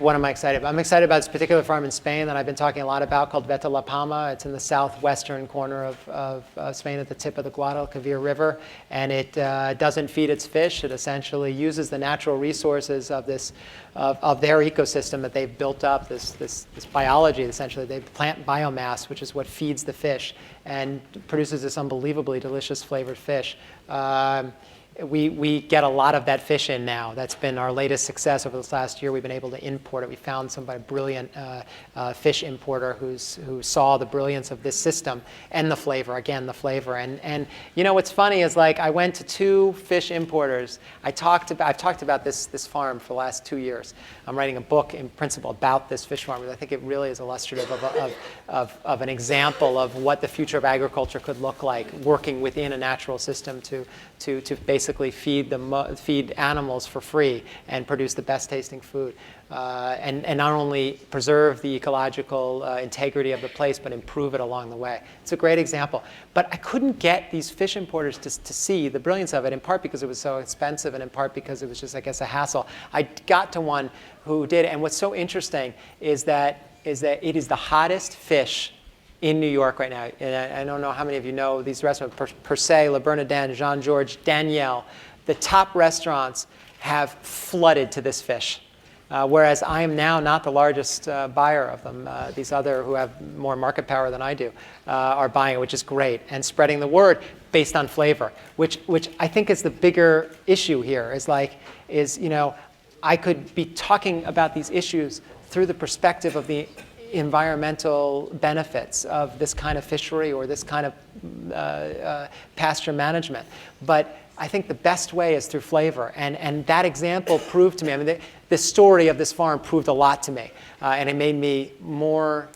what am I excited about? I'm excited about this particular farm in Spain that I've been talking a lot about called Veta La Palma. It's in the southwestern corner of Spain at the tip of the Guadalquivir River. And it doesn't feed its fish. It essentially uses the natural resources of their ecosystem that they've built up, this biology, essentially. They plant biomass, which is what feeds the fish, and produces this unbelievably delicious flavored fish. We get a lot of that fish in now. That's been our latest success over this last year. We've been able to import it. We found somebody brilliant fish importer who saw the brilliance of this system and the flavor. Again, the flavor. And you know what's funny is, like, I went to 2 fish importers. I've talked about this farm for the last 2 years. I'm writing a book in principle about this fish farm, because I think it really is illustrative of an example of what the future of agriculture could look like, working within a natural system to basically feed animals for free and produce the best tasting food, and not only preserve the ecological integrity of the place, but improve it along the way. It's a great example. But I couldn't get these fish importers to see the brilliance of it, in part because it was so expensive, and in part because it was just, I guess, a hassle. I got to one who did, and what's so interesting is that it is the hottest fish in New York right now. And I don't know how many of you know these restaurants, Per Se, Le Bernardin, Jean-Georges, Daniel. The top restaurants have flooded to this fish, whereas I am now not the largest buyer of them. These other, who have more market power than I do, are buying it, which is great, and spreading the word based on flavor, which I think is the bigger issue here. I could be talking about these issues through the perspective of the environmental benefits of this kind of fishery or this kind of pasture management. But I think the best way is through flavor. And that example proved to me, I mean, the story of this farm proved a lot to me. And it made me more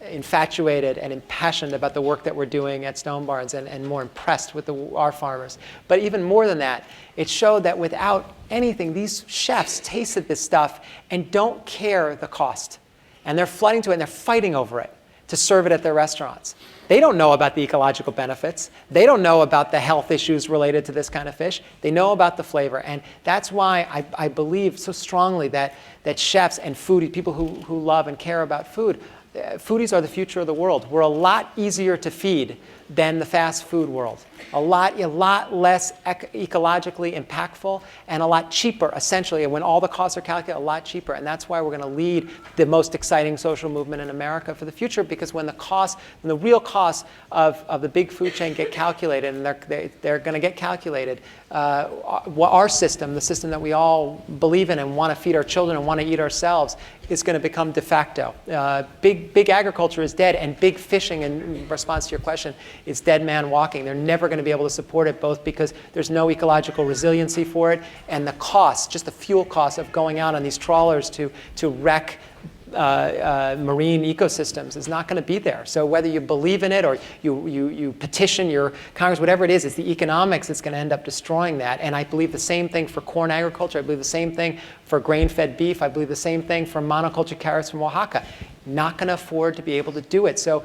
infatuated and impassioned about the work that we're doing at Stone Barns, and more impressed with our farmers. But even more than that, it showed that without anything, these chefs tasted this stuff and don't care the cost. And they're flooding to it, and they're fighting over it to serve it at their restaurants. They don't know about the ecological benefits. They don't know about the health issues related to this kind of fish. They know about the flavor. And that's why I believe so strongly that chefs and foodie, people who love and care about food, foodies are the future of the world. We're a lot easier to feed than the fast food world. A lot less ecologically impactful, and a lot cheaper, essentially. And when all the costs are calculated, a lot cheaper. And that's why we're going to lead the most exciting social movement in America for the future, because when the real costs of the big food chain get calculated, and they're going to get calculated, our system, the system that we all believe in and want to feed our children and want to eat ourselves, is going to become de facto. Big agriculture is dead, and big fishing, in response to your question, is dead man walking. They're never going to be able to support it, both because there's no ecological resiliency for it, and the cost, just the fuel cost of going out on these trawlers to wreck marine ecosystems is not going to be there. So whether you believe in it or you petition your Congress, whatever it is, it's the economics that's going to end up destroying that. And I believe the same thing for corn agriculture. I believe the same thing for grain-fed beef. I believe the same thing for monoculture carrots from Oaxaca. not going to afford to be able to do it. So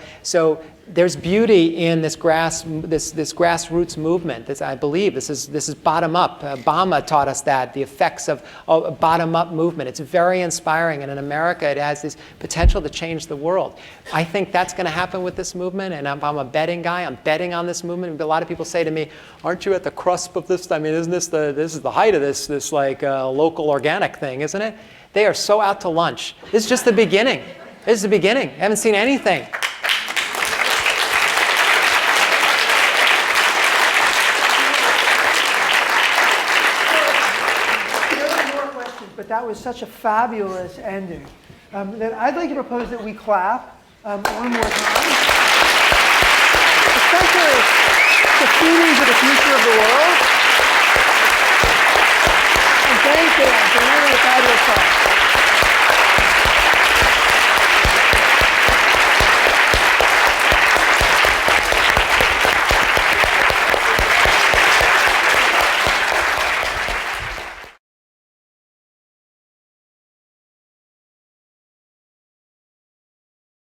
there's beauty in this grassroots movement. I believe this is bottom up. Obama taught us that, the effects of a bottom up movement. It's very inspiring, and in America it has this potential to change the world. I think that's going to happen with this movement, and I'm a betting guy. I'm betting on this movement. A lot of people say to me, "Aren't you at the cusp of this? I mean, isn't this this is the height of this like local organic thing, isn't it?" They are so out to lunch. This is just the beginning. This is the beginning. I haven't seen anything.
But that was such a fabulous ending that I'd like to propose that we clap one more time. Especially the feedings of the future of the world. And thank you.